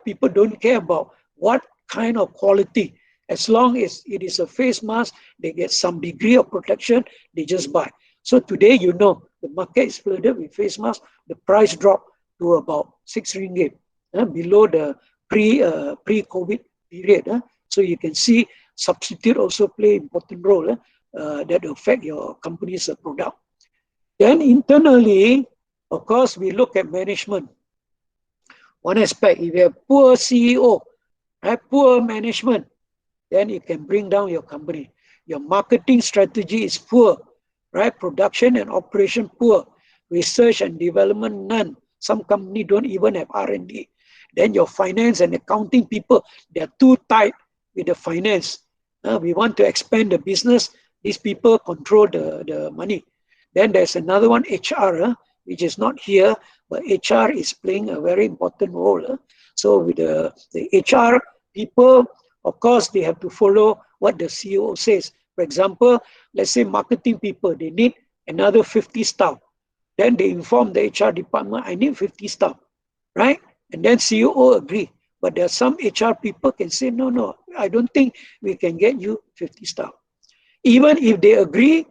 Speaker 2: People don't care about what kind of quality. As long as it is a face mask, they get some degree of protection, they just buy. So today, you know, the market is flooded with face masks. The price dropped to about 6 ringgit, below the pre-COVID period. So you can see substitute also play important role that affect your company's product. Then internally, of course, we look at management. One aspect, if you have poor CEO, poor management, then it can bring down your company. Your marketing strategy is poor, right? Production and operation poor. Research and development, none. Some company don't even have R&D. Then your finance and accounting people, they're too tight with the finance. We want to expand the business. These people control the money. Then there's another one, HR, which is not here, but HR is playing a very important role. So with the HR people, of course, they have to follow what the CEO says. For example, let's say marketing people, they need another 50 staff. Then they inform the HR department, I need 50 staff, right? And then CEO agree. But there are some HR people can say, no, I don't think we can get you 50 staff. Even if they agree,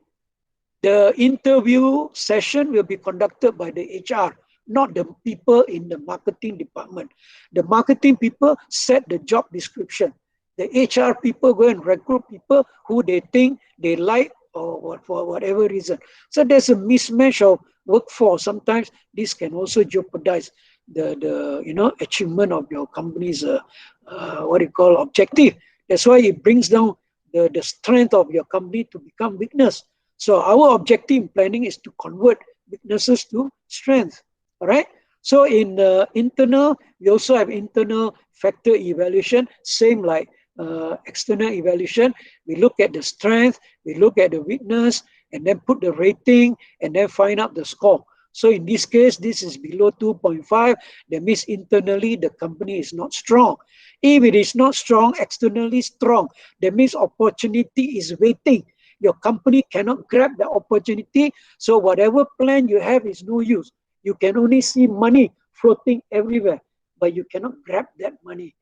Speaker 2: the interview session will be conducted by the HR, not the people in the marketing department. The marketing people set the job description. The HR people go and recruit people who they think they like or for whatever reason. So there's a mismatch of workforce. Sometimes this can also jeopardize the achievement of your company's objective. That's why it brings down the strength of your company to become weakness. So our objective in planning is to convert weaknesses to strength. All right. So in internal, we also have internal factor evaluation, same like external evaluation. We look at the strength, we look at the weakness, and then put the rating, and then find out the score. So in this case, this is below 2.5. That means internally the company is not strong. If it is not strong, externally strong, that means opportunity is waiting. Your company cannot grab the opportunity. So whatever plan you have is no use. You can only see money floating everywhere, but you cannot grab that money.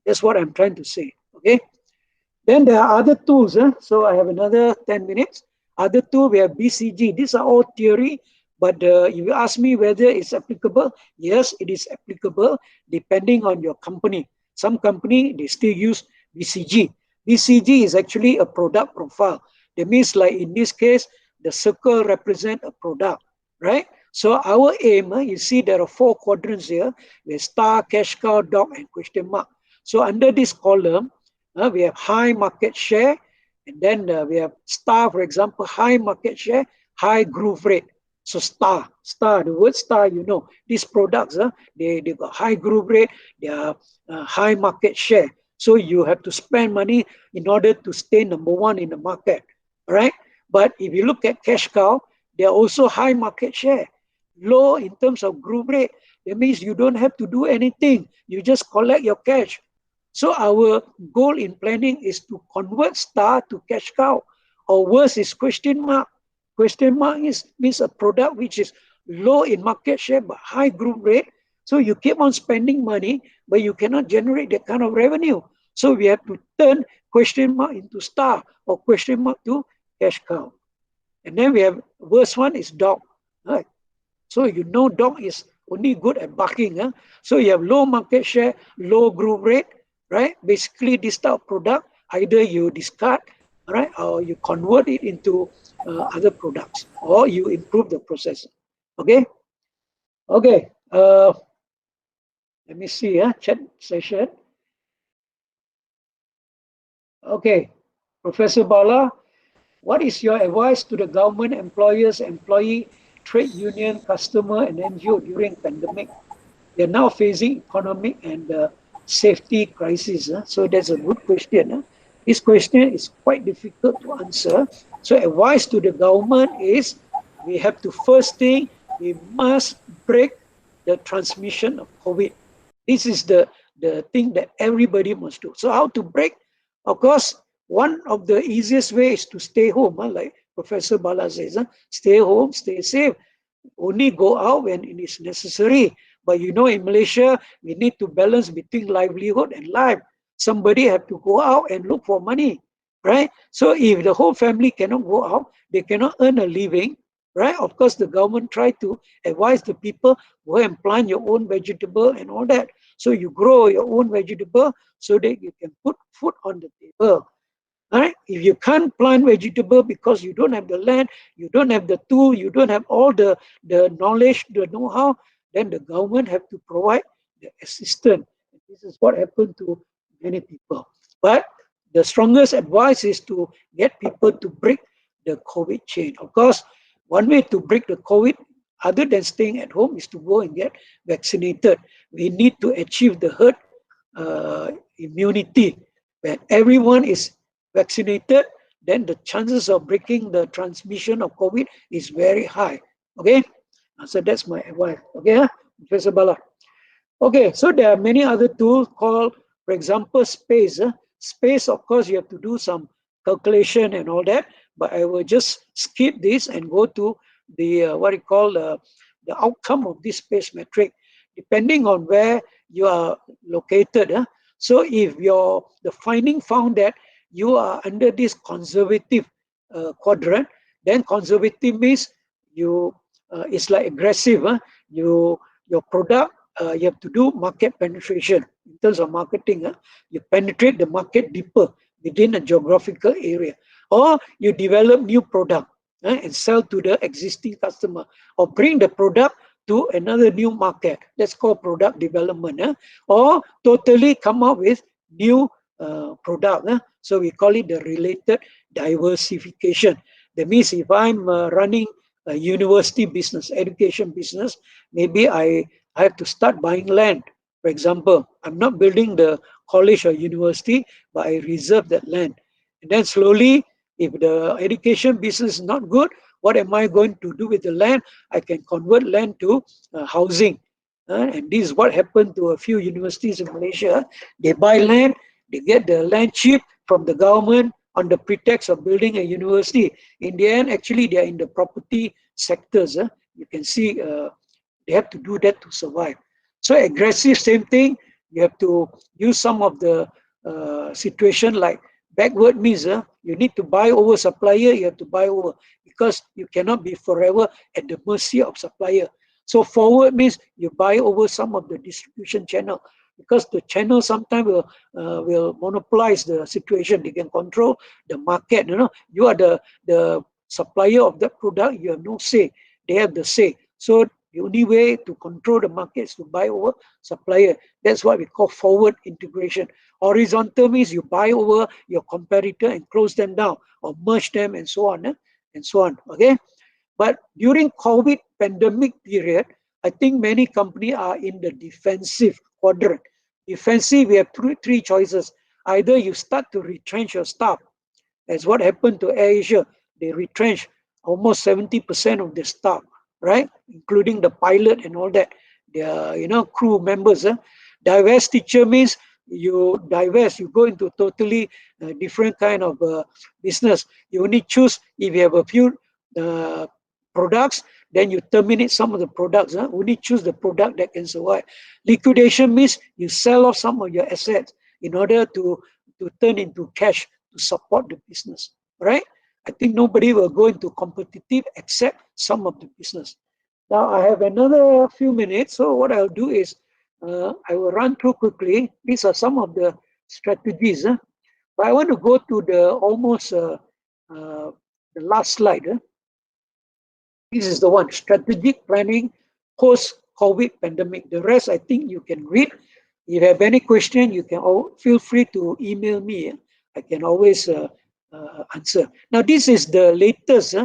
Speaker 2: That's what I'm trying to say. Okay. Then there are other tools. So I have another 10 minutes. Other tool, we have BCG. These are all theory, but if you ask me whether it's applicable, yes, it is applicable depending on your company. Some company, they still use BCG. BCG is actually a product profile. That means like in this case, the circle represent a product, right? So our aim, you see there are 4 quadrants here, with star, cash cow, dog, and question mark. So under this column, we have high market share, and then we have star, for example, high market share, high growth rate. So star, the word star, you know, these products, they got high growth rate, they are high market share. So you have to spend money in order to stay number 1 in the market, right? But if you look at cash cow, they are also high market share, low in terms of growth rate. That means you don't have to do anything. You just collect your cash. So our goal in planning is to convert star to cash cow, or worse is question mark. Question mark means a product which is low in market share but high growth rate. So you keep on spending money, but you cannot generate that kind of revenue. So we have to turn question mark into star, or question mark to cash cow. And then we have worst one is dog. Right? So you know dog is only good at barking. Huh? So you have low market share, low growth rate, right? Basically, this type of product, either you discard, right, or you convert it into other products, or you improve the process. Okay? Okay. Let me see, chat session. Okay. Professor Bala, what is your advice to the government, employers, employee, trade union, customer, and NGO during pandemic? They're now facing economic and safety crisis. So that's a good question. This question is quite difficult to answer. So advice to the government is we have to first thing, we must break the transmission of COVID. This is the thing that everybody must do. So how to break? Of course, one of the easiest ways is to stay home, like Professor Bala says, stay home, stay safe. Only go out when it is necessary. But you know, in Malaysia, we need to balance between livelihood and life. Somebody have to go out and look for money, right? So if the whole family cannot go out, they cannot earn a living, right? Of course, the government try to advise the people, go and plant your own vegetable and all that. So you grow your own vegetable so that you can put food on the table. Right? If you can't plant vegetable because you don't have the land, you don't have the tool, you don't have all the knowledge, the know-how, then the government have to provide the assistance. This is what happened to many people. But the strongest advice is to get people to break the COVID chain. Of course, one way to break the COVID, other than staying at home, is to go and get vaccinated. We need to achieve the herd immunity. When everyone is vaccinated, then the chances of breaking the transmission of COVID is very high. Okay, so that's my advice. Okay, Professor Bala. Okay, so there are many other tools called, for example, space. Space, of course, you have to do some calculation and all that, but I will just skip this and go to the what you call the outcome of this space metric, depending on where you are located. So if the finding found that you are under this conservative quadrant, then conservative means you it's like aggressive. Your product, you have to do market penetration in terms of marketing. You penetrate the market deeper within a geographical area, or you develop new product and sell to the existing customer, or bring the product to another new market. That's called product development. Or totally come up with new product. So we call it the related diversification. That means if I'm running a university business, education business, maybe I have to start buying land. For example, I'm not building the college or university, but I reserve that land. And then slowly, if the education business is not good, what am I going to do with the land? I can convert land to housing. And this is what happened to a few universities in Malaysia. They buy land, they get the land cheap from the government on the pretext of building a university. In the end, actually, they are in the property sectors. You can see they have to do that to survive. So aggressive, same thing. You have to use some of the situation like backward means you need to buy over supplier, you have to buy over because you cannot be forever at the mercy of supplier. So forward means you buy over some of the distribution channel because the channel sometimes will monopolize the situation. They can control the market. You are the supplier of that product. You have no say. They have the say. So the only way to control the market is to buy over supplier. That's what we call forward integration. Horizontal means you buy over your competitor and close them down or merge them and so on. And so on. Okay. But during COVID pandemic period, I think many companies are in the defensive quadrant. Defensive, we have three choices. Either you start to retrench your staff, as what happened to AirAsia. They retrenched almost 70% of the staff, right? Including the pilot and all that, their crew members. Divest teacher means you divest, you go into totally different kind of business. You only choose if you have a few products, then you terminate some of the products. Only choose the product that can survive. Liquidation means you sell off some of your assets in order to turn into cash to support the business, right? I think nobody will go into competitive except some of the business. Now I have another few minutes, so what I'll do is I will run through quickly. These are some of the strategies. But I want to go to the almost the last slide. This is the one, strategic planning post-COVID pandemic. The rest, I think you can read. If you have any question, you can feel free to email me. I can always answer. Now, this is the latest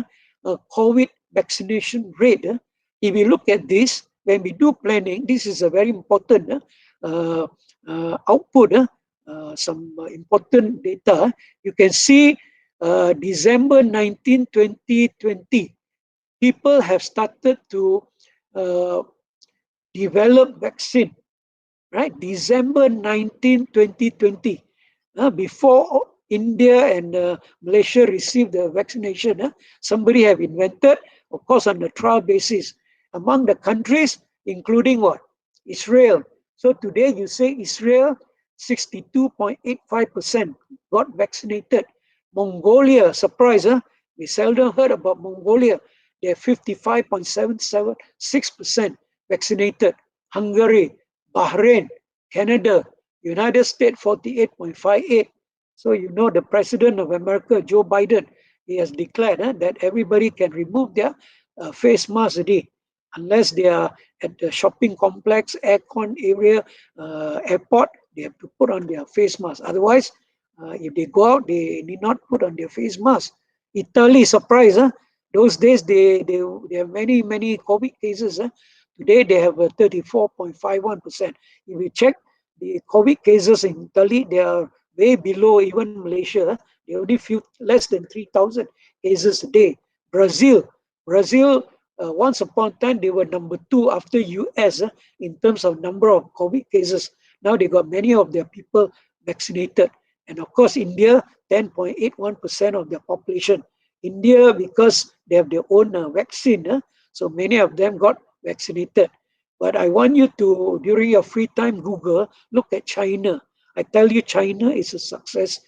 Speaker 2: COVID vaccination rate. If you look at this, when we do planning, this is a very important output, some important data. You can see December 19, 2020, people have started to uh, develop vaccine, right? December 19, 2020, before India and Malaysia received the vaccination, somebody have invented, of course, on the trial basis, among the countries, including what? Israel. So today you say Israel, 62.85% got vaccinated. Mongolia, surprise, huh? We seldom heard about Mongolia. They're 55.776% vaccinated. Hungary, Bahrain, Canada, United States 48.58. So you know the President of America, Joe Biden, he has declared that everybody can remove their face mask today, unless they are at the shopping complex, aircon area, airport, they have to put on their face mask. Otherwise, if they go out, they need not put on their face mask. Italy, surprise, those days they have many COVID cases. Today they have 34.51%. If you check the COVID cases in Italy, they are way below even Malaysia. They only few less than 3,000 cases a day. Brazil, once upon a time they were number 2 after US in terms of number of COVID cases. Now they got many of their people vaccinated. And of course, India, 10.81% of their population. India, because they have their own vaccine, so many of them got vaccinated. But I want you to, during your free time, Google, look at China. I tell you, China is a success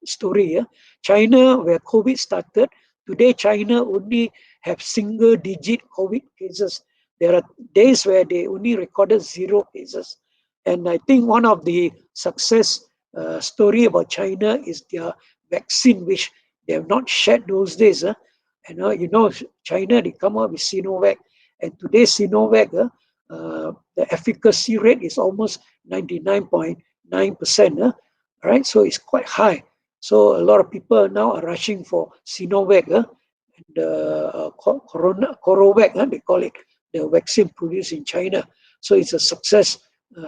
Speaker 2: story. China, where COVID started, today China only have single-digit COVID cases. There are days where they only recorded 0 cases. And I think one of the success story about China is their vaccine, which they have not shared those days. China, they come up with Sinovac, and today Sinovac, the efficacy rate is almost 99.9%. Right, so it's quite high. So a lot of people now are rushing for Sinovac, and Corovac, they call it, the vaccine produced in China. So it's a success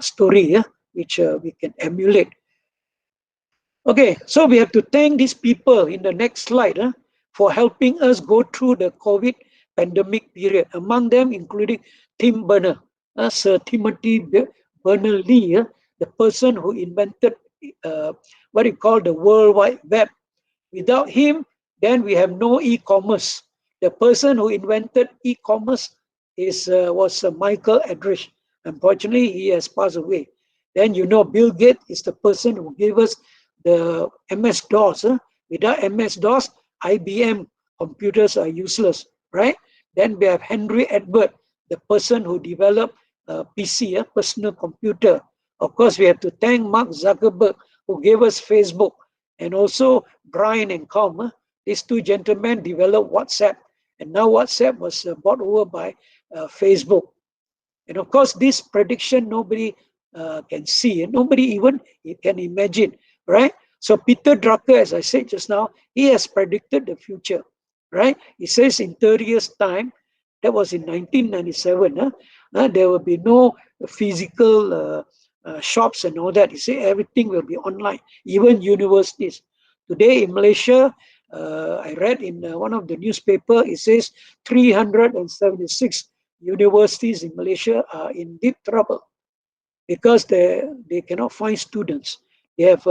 Speaker 2: story, which we can emulate. Okay, so we have to thank these people in the next slide for helping us go through the COVID pandemic period. Among them, including Tim Berners, Sir Timothy Berners-Lee, the person who invented what you call the World Wide Web. Without him, then we have no e-commerce. The person who invented e-commerce was Michael Edridge. Unfortunately, he has passed away. Then Bill Gates is the person who gave us the MS-DOS. Without MS-DOS, IBM computers are useless, right? Then we have Henry Edward, the person who developed PC, personal computer. Of course, we have to thank Mark Zuckerberg, who gave us Facebook, and also Brian and Com. These two gentlemen developed WhatsApp, and now WhatsApp was bought over by Facebook. And of course, this prediction nobody can see, and nobody even can imagine, right? So Peter Drucker, as I said just now, he has predicted the future, right? He says in 30 years' time, that was in 1997, there will be no physical shops and all that. He said everything will be online, even universities. Today in Malaysia, I read in one of the newspaper, it says 376 universities in Malaysia are in deep trouble because they cannot find students. They have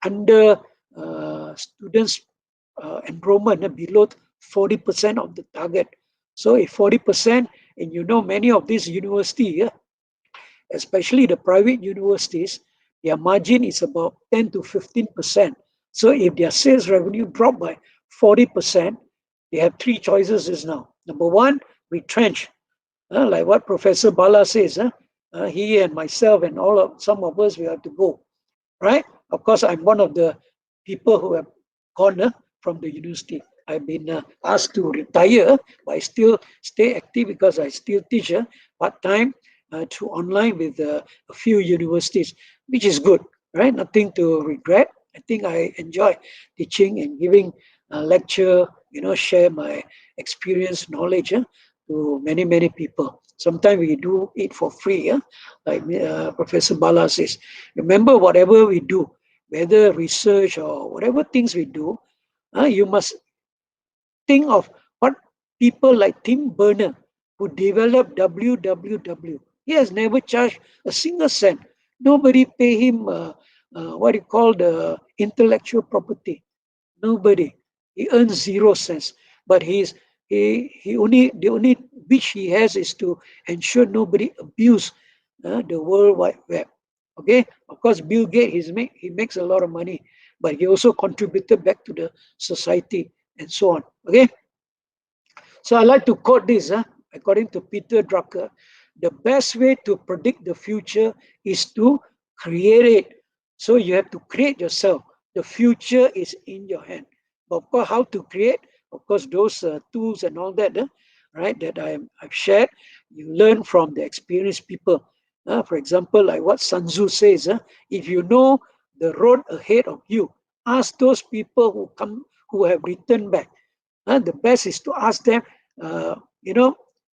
Speaker 2: under students enrollment below 40% of the target. So if 40%, and many of these universities, especially the private universities, their margin is about 10 to 15%. So if their sales revenue drop by 40%, they have three choices is now. Number one, retrench. Like what Professor Bala says, he and myself and some of us, we have to go, right? Of course, I'm one of the people who have gone from the university. I've been asked to retire, but I still stay active because I still teach part-time through online with a few universities, which is good, right? Nothing to regret. I think I enjoy teaching and giving a lecture, share my experience, knowledge to many, many people. Sometimes we do it for free, like Professor Bala says. Remember, whatever we do, whether research or whatever things we do, you must think of what people like Tim Berners, who developed www. He has never charged a single cent. Nobody pay him what you call the intellectual property. Nobody. He earns 0 cents. But he only the only which he has is to ensure nobody abuse the World Wide Web. Okay, of course, Bill Gates he makes a lot of money, but he also contributed back to the society and so on. Okay, so I like to quote this, according to Peter Drucker, the best way to predict the future is to create it. So you have to create yourself. The future is in your hand. But of course, how to create? Of course, those tools and all that, right, that I've shared, you learn from the experienced people. For example, like what Sun Tzu says, if you know the road ahead of you, ask those people who have returned back. The best is to ask them,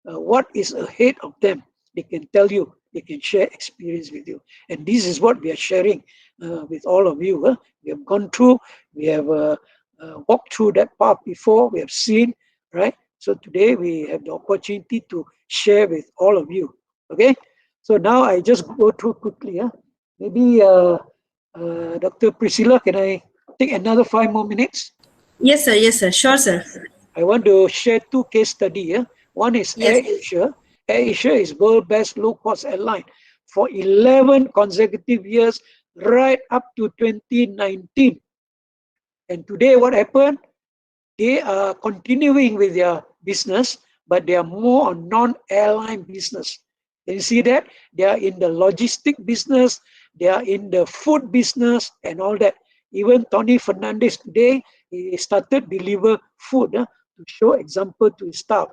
Speaker 2: what is ahead of them. They can tell you, they can share experience with you. And this is what we are sharing with all of you. We have gone through, we have walked through that path before, we have seen, right? So today we have the opportunity to share with all of you. Okay? So now I just go through quickly. Maybe Dr. Priscilla, can I take another 5 more minutes?
Speaker 1: Yes, sir. Yes, sir. Sure, sir.
Speaker 2: I want to share two case studies. One is
Speaker 1: Yes.
Speaker 2: AirAsia. AirAsia is world best low-cost airline for 11 consecutive years, right up to 2019. And today, what happened? They are continuing with their business, but they are more on non-airline business. Can you see that? They are in the logistic business, they are in the food business and all that. Even Tony Fernandez today, he started deliver food to show example to his staff.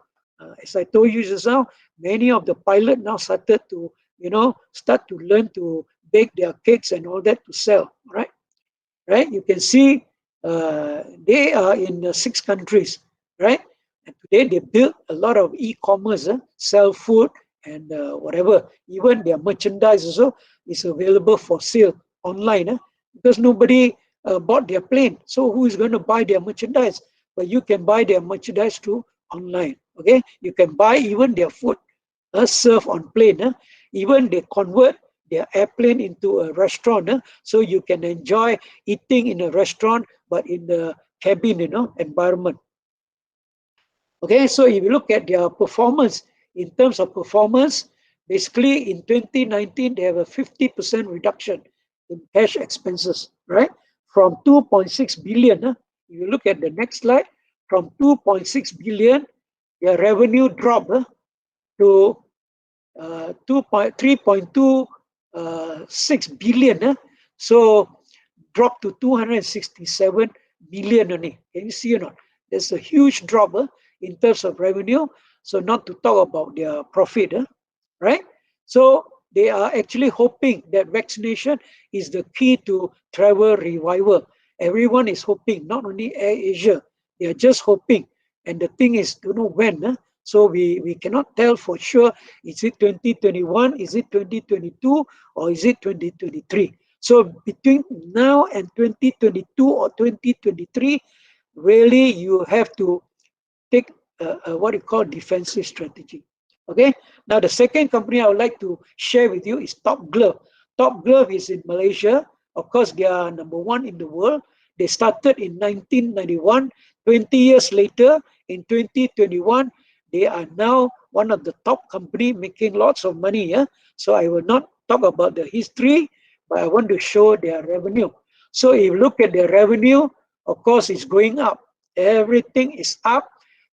Speaker 2: As I told you just now, many of the pilot now started to, start to learn to bake their cakes and all that to sell, right? Right? You can see they are in 6 countries, right? And today they build a lot of e-commerce, sell food and whatever. Even their merchandise also is available for sale online because nobody bought their plane. So who is going to buy their merchandise? But you can buy their merchandise through online. Okay, you can buy even their food served on plane. Even they convert their airplane into a restaurant, so you can enjoy eating in a restaurant but in the cabin environment. Okay, so if you look at their performance, in terms of performance, basically in 2019 they have a 50% reduction in cash expenses, right? From 2.6 billion, if you look at the next slide, from 2.6 billion, their revenue dropped to 3.26 billion. So dropped to 267 million only. Can you see or not? There's a huge drop in terms of revenue. So not to talk about their profit, right? So they are actually hoping that vaccination is the key to travel revival. Everyone is hoping, not only AirAsia, they are just hoping. And the thing is, don't know when. So we cannot tell for sure, is it 2021, is it 2022, or is it 2023? So between now and 2022 or 2023, really you have to take what you call defensive strategy. Okay. Now the second company I would like to share with you is Top Glove. Top Glove is in Malaysia. Of course, they are #1 in the world. They started in 1991. 20 years later, in 2021, they are now one of the top company making lots of money. So I will not talk about the history, but I want to show their revenue. So if you look at their revenue, of course, it's going up. Everything is up.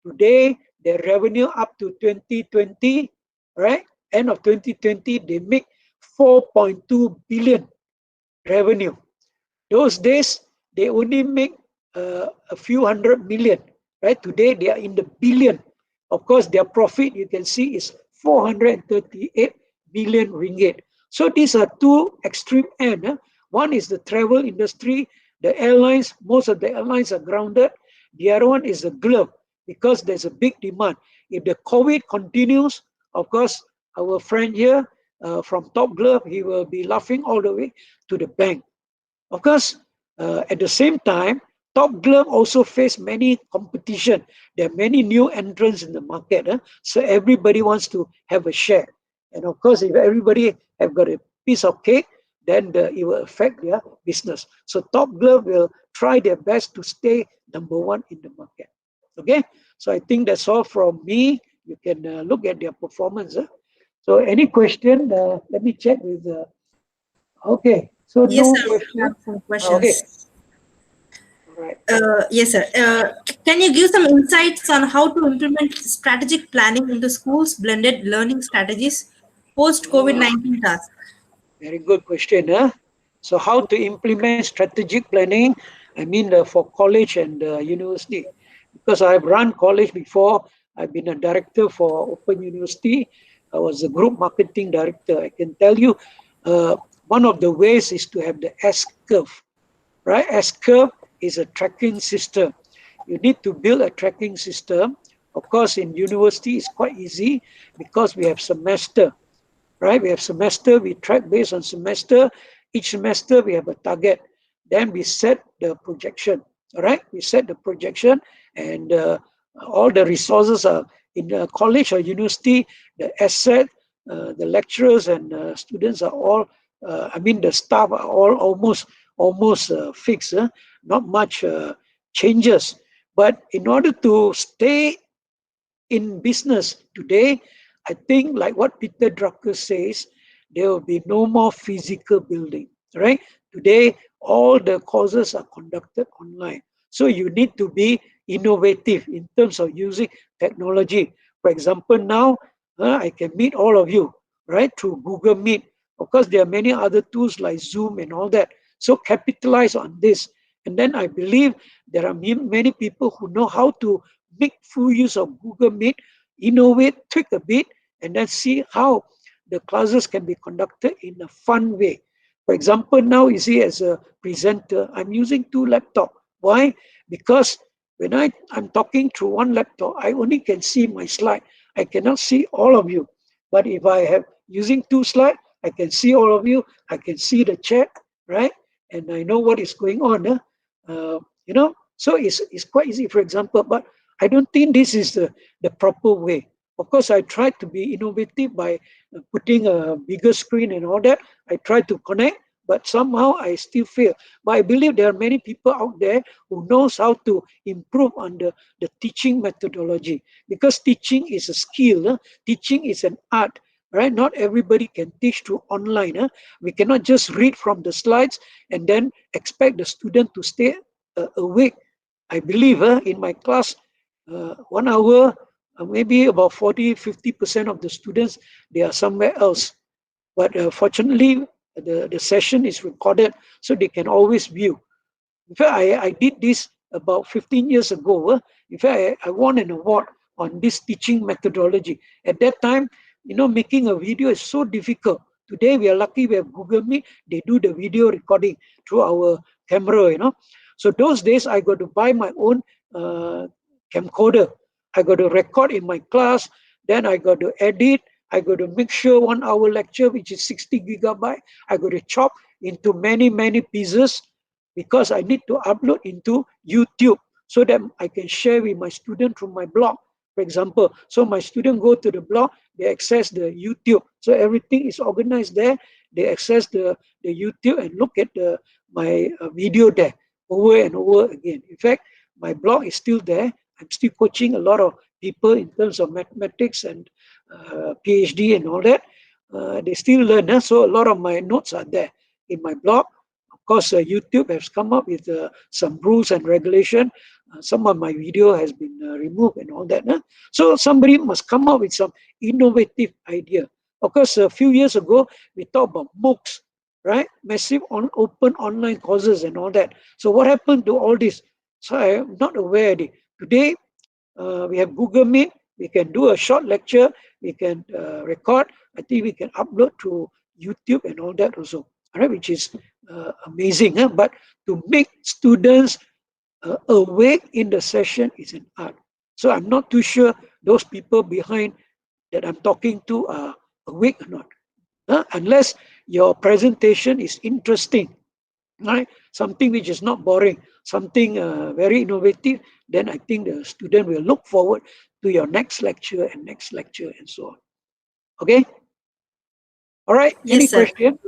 Speaker 2: Today, their revenue up to 2020, right? End of 2020, they make 4.2 billion revenue. Those days, they only make a few hundred million, right? Today, they are in the billion. Of course, their profit, you can see, is 438 billion ringgit. So these are two extreme ends. One is the travel industry, the airlines, most of the airlines are grounded. The other one is the glove, because there's a big demand. If the COVID continues, of course, our friend here from Top Glove, he will be laughing all the way to the bank. Of course, at the same time, Top Glove also face many competition. There are many new entrants in the market, so everybody wants to have a share. And of course, if everybody have got a piece of cake, then it will affect their business. So Top Glove will try their best to stay number one in the market. Okay, so I think that's all from me. You can look at their performance. So any question? Let me check with. Okay, so
Speaker 1: Yes,
Speaker 2: no
Speaker 1: sir. We
Speaker 2: question.
Speaker 1: have some
Speaker 2: Okay,
Speaker 1: questions.
Speaker 2: right.
Speaker 1: Yes, sir. Can you give some insights on how to implement strategic planning into schools' blended learning strategies post COVID-19 tasks?
Speaker 2: Very good question. So how to implement strategic planning? I mean for college and university. Because I've run college before. I've been a director for Open University. I was a group marketing director. I can tell you one of the ways is to have the S curve. Right? S curve is a tracking system. You need to build a tracking system. Of course, in university, it's quite easy because we have semester, right? We have semester, we track based on semester. Each semester, we have a target. Then we set the projection, all right? We set the projection, and all the resources are in the college or university, the asset, the lecturers and students are all, the staff are all almost fixed, not much changes. But in order to stay in business today, I think like what Peter Drucker says, there will be no more physical building, right? Today, all the courses are conducted online. So you need to be innovative in terms of using technology. For example, now I can meet all of you, right, through Google Meet. Of course, there are many other tools like Zoom and all that. So capitalize on this. And then I believe there are many people who know how to make full use of Google Meet, innovate, tweak a bit, and then see how the classes can be conducted in a fun way. For example, now you see as a presenter, I'm using two laptops. Why? Because when I'm talking through one laptop, I only can see my slide. I cannot see all of you. But if I have using two slides, I can see all of you. I can see the chat, right? And I know what is going on. So it's quite easy, for example, but I don't think this is the proper way. Of course, I tried to be innovative by putting a bigger screen and all that. I tried to connect, but somehow I still fail. But I believe there are many people out there who knows how to improve on the teaching methodology, because teaching is a skill. Teaching is an art, right? Not everybody can teach through online. We cannot just read from the slides and then expect the student to stay awake. I believe in my class, 1 hour, maybe about 40-50% of the students, they are somewhere else. But fortunately, the session is recorded, so they can always view. In fact, I did this about 15 years ago. In fact, I won an award on this teaching methodology. At that time, making a video is so difficult. Today, we are lucky we have Google Meet. They do the video recording through our camera. So those days, I got to buy my own camcorder. I got to record in my class. Then I got to edit. I got to make sure 1 hour lecture, which is 60 gigabyte, I got to chop into many, many pieces, because I need to upload into YouTube so that I can share with my student through my blog, for example. So my student go to the blog, they access the YouTube. So everything is organized there. They access the YouTube and look at my video there over and over again. In fact, my blog is still there. I'm still coaching a lot of people in terms of mathematics and PhD and all that. They still learn. So a lot of my notes are there in my blog. Of course, YouTube has come up with some rules and regulation. Some of my video has been removed and all that. So somebody must come up with some innovative idea. Of course, a few years ago, we talked about MOOCs, right? Massive open online courses and all that. So what happened to all this? So I'm not aware. Today, we have Google Meet. We can do a short lecture. We can record. I think we can upload to YouTube and all that also, right? Which is amazing. But to make students awake in the session is an art. So I'm not too sure those people behind that I'm talking to are awake or not. Unless your presentation is interesting, right? Something which is not boring, something very innovative, then I think the student will look forward to your next lecture and so on. Okay? All right. Any
Speaker 3: Yes, sir.
Speaker 2: question?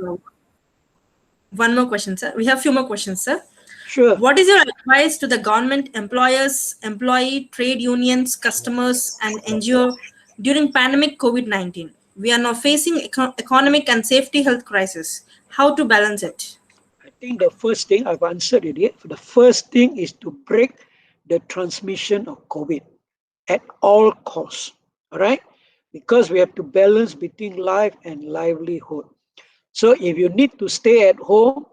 Speaker 3: One more question, sir. We have few more questions, sir.
Speaker 2: Sure.
Speaker 3: What is your advice to the government, employers, employee, trade unions, customers, and NGO during pandemic COVID-19? We are now facing economic and safety health crisis. How to balance it?
Speaker 2: I think the first thing I've answered it. The first thing is to break the transmission of COVID at all costs. All right? Because we have to balance between life and livelihood. So if you need to stay at home,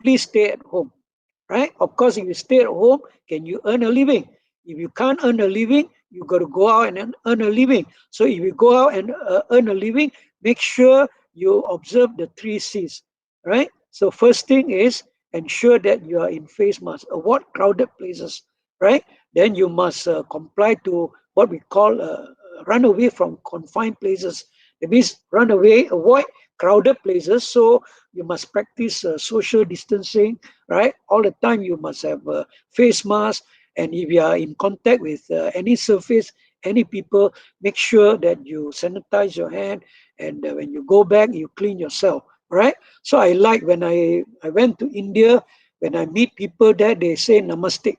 Speaker 2: please stay at home, right? Of course, if you stay at home, can you earn a living? If you can't earn a living, you got to go out and earn a living. So if you go out and earn a living, make sure you observe the 3 C's, right? So first thing is ensure that you are in face mask. Avoid crowded places, right? Then you must comply to what we call run away from confined places. It means run away, avoid crowded places. So you must practice social distancing, right? All the time you must have a face mask. And if you are in contact with any surface, any people, make sure that you sanitize your hand. And when you go back, you clean yourself, right? So I like when I went to India, when I meet people there, they say namaste.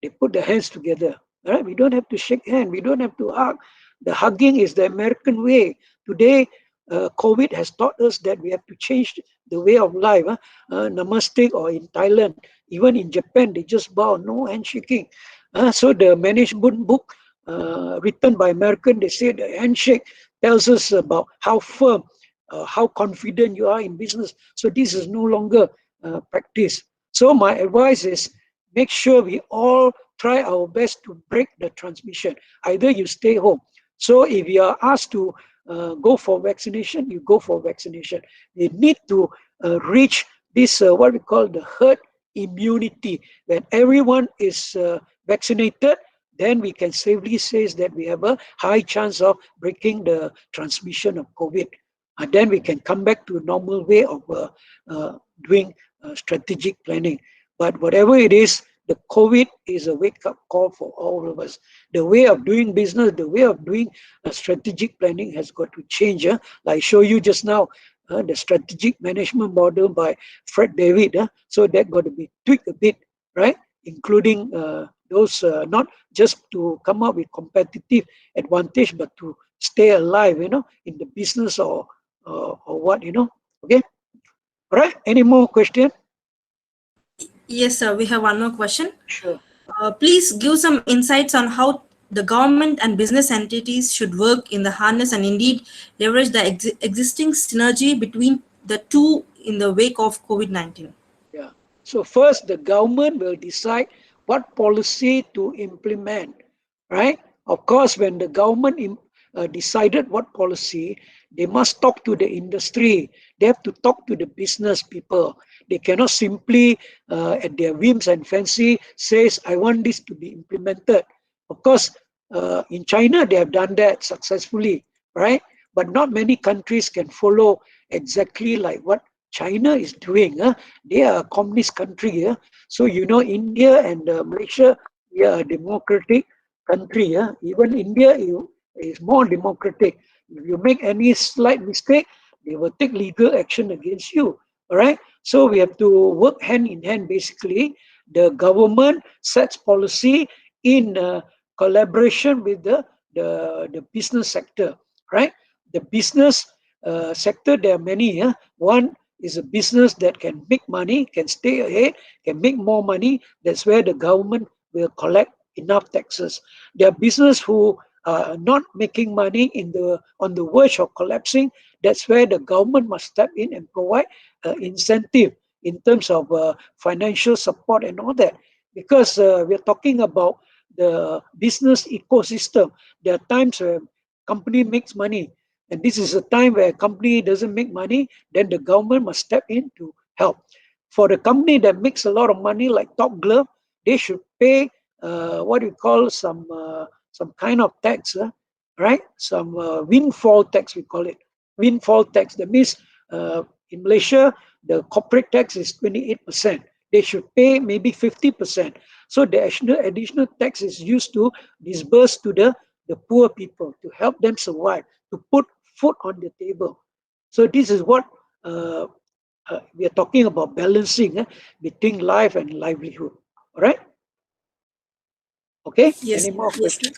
Speaker 2: They put their hands together. Right? We don't have to shake hands. We don't have to hug. The hugging is the American way. Today, COVID has taught us that we have to change the way of life. Namaste, or in Thailand, even in Japan, they just bow, no handshaking. So the management book written by American, they say the handshake tells us about how firm, how confident you are in business. So this is no longer practice. So my advice is make sure we all try our best to break the transmission. Either you stay home. So if you are asked to go for vaccination, you go for vaccination. We need to reach this, what we call the herd immunity. When everyone is vaccinated, then we can safely say that we have a high chance of breaking the transmission of COVID. And then we can come back to a normal way of doing strategic planning. But whatever it is, the COVID is a wake-up call for all of us. The way of doing business, the way of doing strategic planning has got to change. Like I showed you just now, the strategic management model by Fred David. So that got to be tweaked a bit, right? Including those, not just to come up with competitive advantage, but to stay alive, in the business or what, Okay. All right. Any more question?
Speaker 3: Yes, sir. We have one more question.
Speaker 2: Sure.
Speaker 3: Please give some insights on how the government and business entities should work in the harness and indeed leverage the existing synergy between the two in the wake of COVID-19.
Speaker 2: Yeah. So first, the government will decide what policy to implement, right? Of course, when the government decided what policy, they must talk to the industry. They have to talk to the business people. They cannot simply, at their whims and fancy, says, I want this to be implemented. Of course, in China, they have done that successfully, right? But not many countries can follow exactly like what China is doing. They are a communist country. So, India and Malaysia, we are a democratic country. Even India is more democratic. If you make any slight mistake, they will take legal action against you. All right. So we have to work hand in hand. Basically, the government sets policy in collaboration with the business sector. Right. The business sector, there are many. One is a business that can make money, can stay ahead, can make more money. That's where the government will collect enough taxes. There are business who are not making money on the verge of collapsing. That's where the government must step in and provide incentive in terms of financial support and all that. Because we're talking about the business ecosystem. There are times where company makes money, and this is a time where a company doesn't make money, then the government must step in to help. For the company that makes a lot of money, like Top Glove, they should pay what you call some kind of tax, right? Some windfall tax, we call it. Windfall tax. That means in Malaysia, the corporate tax is 28%. They should pay maybe 50%. So the additional tax is used to disburse to the poor people, to help them survive, to put food on the table. So this is what we are talking about, balancing between life and livelihood. All right? Okay,
Speaker 3: Yes.
Speaker 2: any more questions?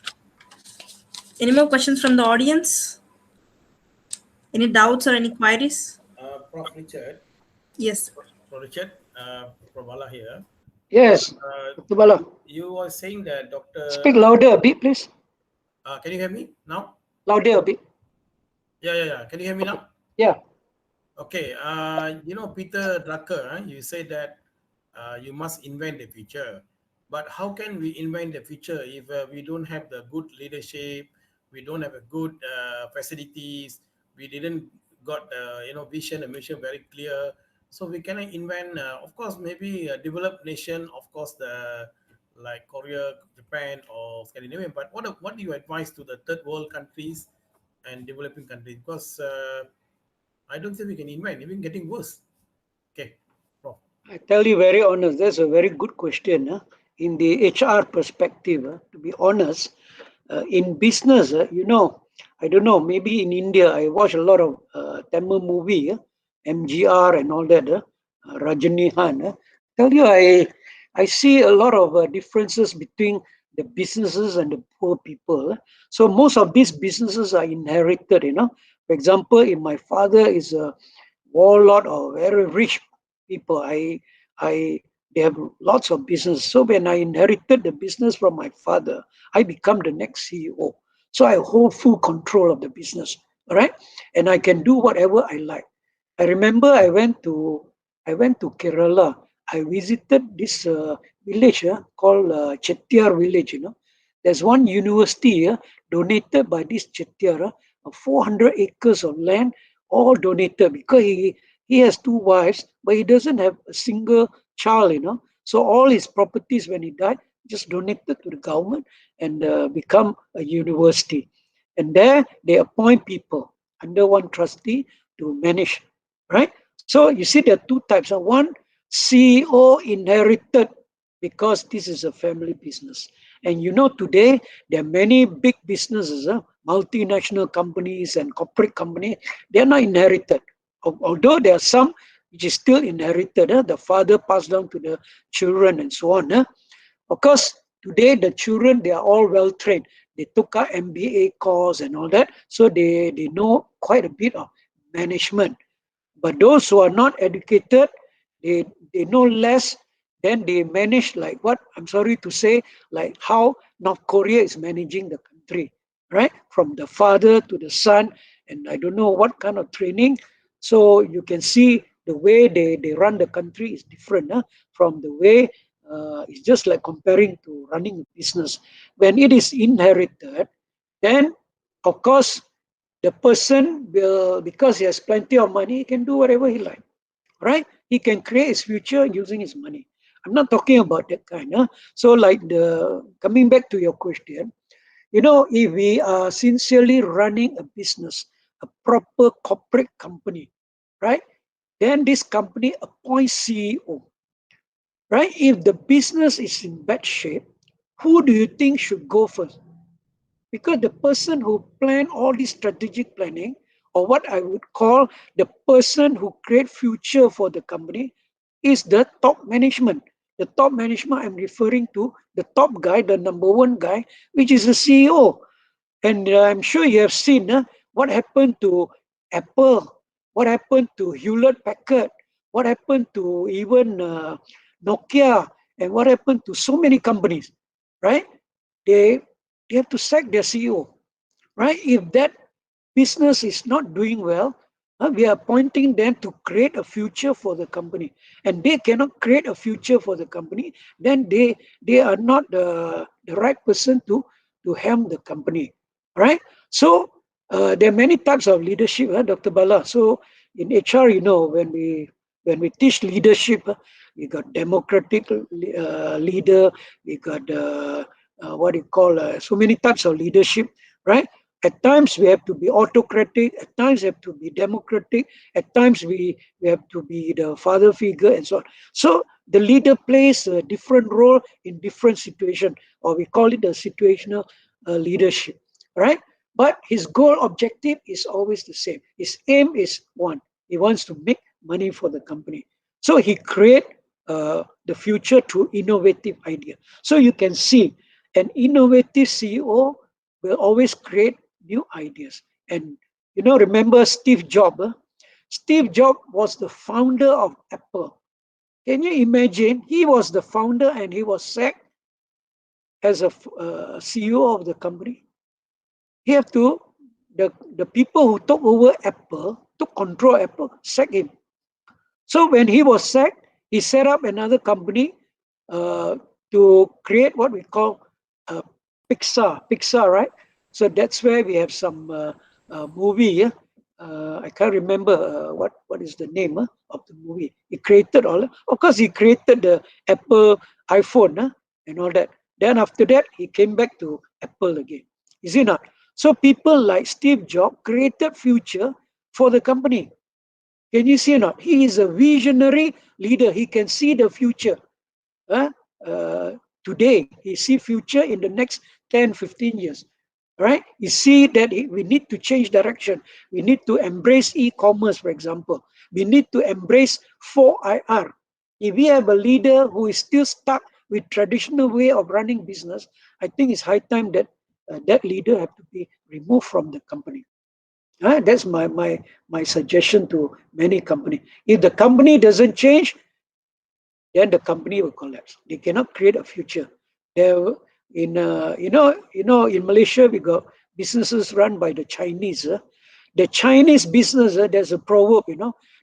Speaker 3: Any more questions from the audience? Any doubts or any queries?
Speaker 4: Prof. Richard,
Speaker 3: Yes.
Speaker 4: Prof. Richard, Prof. Bala here.
Speaker 2: Yes, Dr. Bala.
Speaker 4: You were saying that
Speaker 2: Speak
Speaker 4: Dr.
Speaker 2: louder a bit, please.
Speaker 4: Can you hear me now?
Speaker 2: Louder a bit.
Speaker 4: Yeah. Can you hear me
Speaker 2: Okay.
Speaker 4: now?
Speaker 2: Yeah.
Speaker 4: Okay. Peter Drucker, you said that you must invent the future. But how can we invent the future if we don't have the good leadership, we don't have a good facilities, we didn't got vision and mission very clear. So we cannot invent. Of course, maybe a developed nation, of course, the like Korea, Japan, or Scandinavia. But what do you advise to the third world countries and developing countries? Because I don't think we can invent. Even getting worse. Okay, Prof.
Speaker 2: I tell you very honest, that's a very good question. In the HR perspective, to be honest, in business, I don't know, maybe in India, I watch a lot of Tamil movie, MGR and all that, Rajinihan. Tell you, I see a lot of differences between the businesses and the poor people. So most of these businesses are inherited, For example, if my father is a warlord or very rich people, they have lots of business. So when I inherited the business from my father, I become the next CEO. So I hold full control of the business, all right? And I can do whatever I like. I remember I went to Kerala. I visited this village called Chettiar village. There's one university donated by this Chettiar, 400 acres of land, all donated because he has two wives, but he doesn't have a single child. So all his properties when he died just donated to the government and become a university. And there they appoint people under one trustee to manage, right? So you see there are two types. One, CEO inherited because this is a family business. And today there are many big businesses, multinational companies and corporate companies, they are not inherited. Although there are some which is still inherited, the father passed down to the children and so on. Of course, today the children, they are all well trained. They took up MBA course and all that, so they know quite a bit of management. But those who are not educated, they know less. Then they manage like what, I'm sorry to say, like how North Korea is managing the country, right? From the father to the son, and I don't know what kind of training. So you can see the way they run the country is different from the way it's just like comparing to running a business. When it is inherited, then of course the person will, because he has plenty of money, he can do whatever he likes, right? He can create his future using his money. I'm not talking about that kind. So like coming back to your question, if we are sincerely running a business, a proper corporate company, right? Then this company appoints CEO, right? If the business is in bad shape, who do you think should go first? Because the person who plan all this strategic planning, or what I would call the person who create future for the company, is the top management. The top management I'm referring to, the top guy, the number one guy, which is the CEO. And I'm sure you have seen what happened to Apple, what happened to Hewlett Packard, what happened to even Nokia, and what happened to so many companies, right? they have to sack their CEO, right? If that business is not doing well, we are appointing them to create a future for the company, and they cannot create a future for the company, then they are not the right person to helm the company, right? So there are many types of leadership, Dr. Bala. So in HR, when we teach leadership, we got democratic leader, we got what you call so many types of leadership, right? At times we have to be autocratic, at times we have to be democratic, at times we have to be the father figure and so on. So the leader plays a different role in different situations, or we call it a situational leadership, right? But his goal objective is always the same. His aim is one. He wants to make money for the company. So he create the future through innovative idea. So you can see an innovative CEO will always create new ideas. And remember Steve Jobs? Steve Jobs was the founder of Apple. Can you imagine? He was the founder and he was sacked as a CEO of the company. He have to, the people who took over Apple, took control of Apple, sacked him. So when he was sacked, he set up another company to create what we call Pixar, right? So that's where we have some movie. Yeah? I can't remember what is the name of the movie. He created all. Of course, he created the Apple iPhone and all that. Then after that, he came back to Apple again. Is it not? So people like Steve Jobs created future for the company. Can you see or not? He is a visionary leader. He can see the future. Uh, Today, he see future in the next 10, 15 years. Right? You see that we need to change direction. We need to embrace e-commerce, for example. We need to embrace 4IR. If we have a leader who is still stuck with traditional way of running business, I think it's high time that that leader have to be removed from the company. That's my suggestion to many companies. If the company doesn't change, then the company will collapse. They cannot create a future. There, in Malaysia, we got businesses run by the Chinese. The Chinese business, there's a proverb,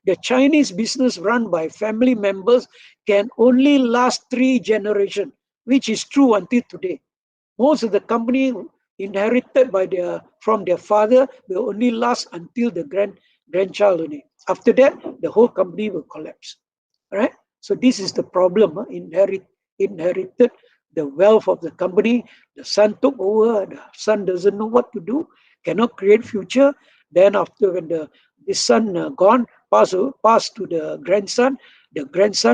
Speaker 2: the Chinese business run by family members can only last 3 generations, which is true until today. Most of the company inherited from their father will only last until the grandchild only. After that, the whole company will collapse. Right? So this is the problem. Inherited the wealth of the company. The son took over. The son doesn't know what to do. Cannot create future. Then after when this son gone, pass to the grandson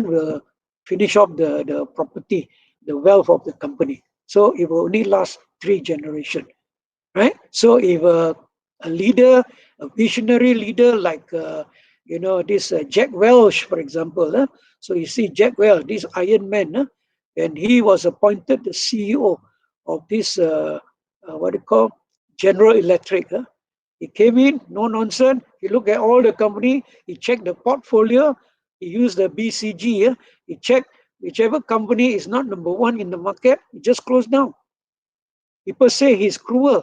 Speaker 2: will finish off the property, the wealth of the company. So it will only last 3 generations. Right? So if a leader, a visionary leader like this Jack Welch, for example. So you see Jack Welch, this Iron Man, and he was appointed the CEO of this, what do you call, General Electric. He came in, no nonsense. He looked at all the company. He checked the portfolio. He used the BCG. He checked whichever company is not number 1 in the market, he just closed down. People say he's cruel.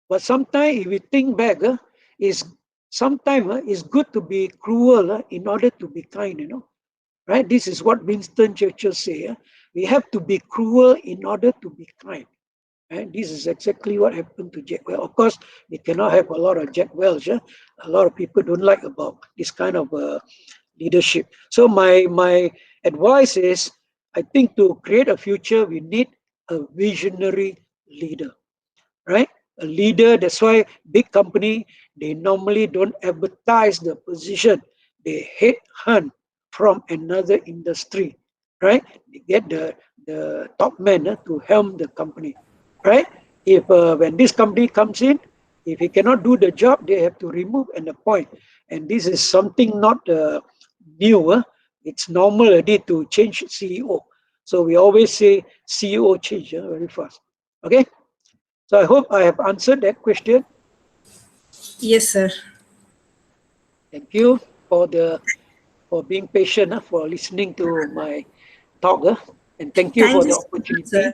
Speaker 2: But sometimes if we think back, sometimes it's good to be cruel in order to be kind, right? This is what Winston Churchill say. We have to be cruel in order to be kind. Right? This is exactly what happened to Jack Welch. Of course, we cannot have a lot of Jack Welch. A lot of people don't like about this kind of leadership. So my advice is, I think to create a future, we need a visionary leader, right? A leader. That's why big company, they normally don't advertise the position. They headhunt from another industry, right? They get the top man to helm the company, right? If when this company comes in, if he cannot do the job, they have to remove and appoint. And this is something not new. It's normal already to change CEO. So we always say CEO change very fast. Okay. So I hope I have answered that question.
Speaker 3: Yes, sir.
Speaker 2: Thank you for being patient, for listening to my talk, and thank you
Speaker 3: Thank
Speaker 2: for
Speaker 3: you
Speaker 2: the
Speaker 3: so much,
Speaker 2: opportunity.
Speaker 3: sir.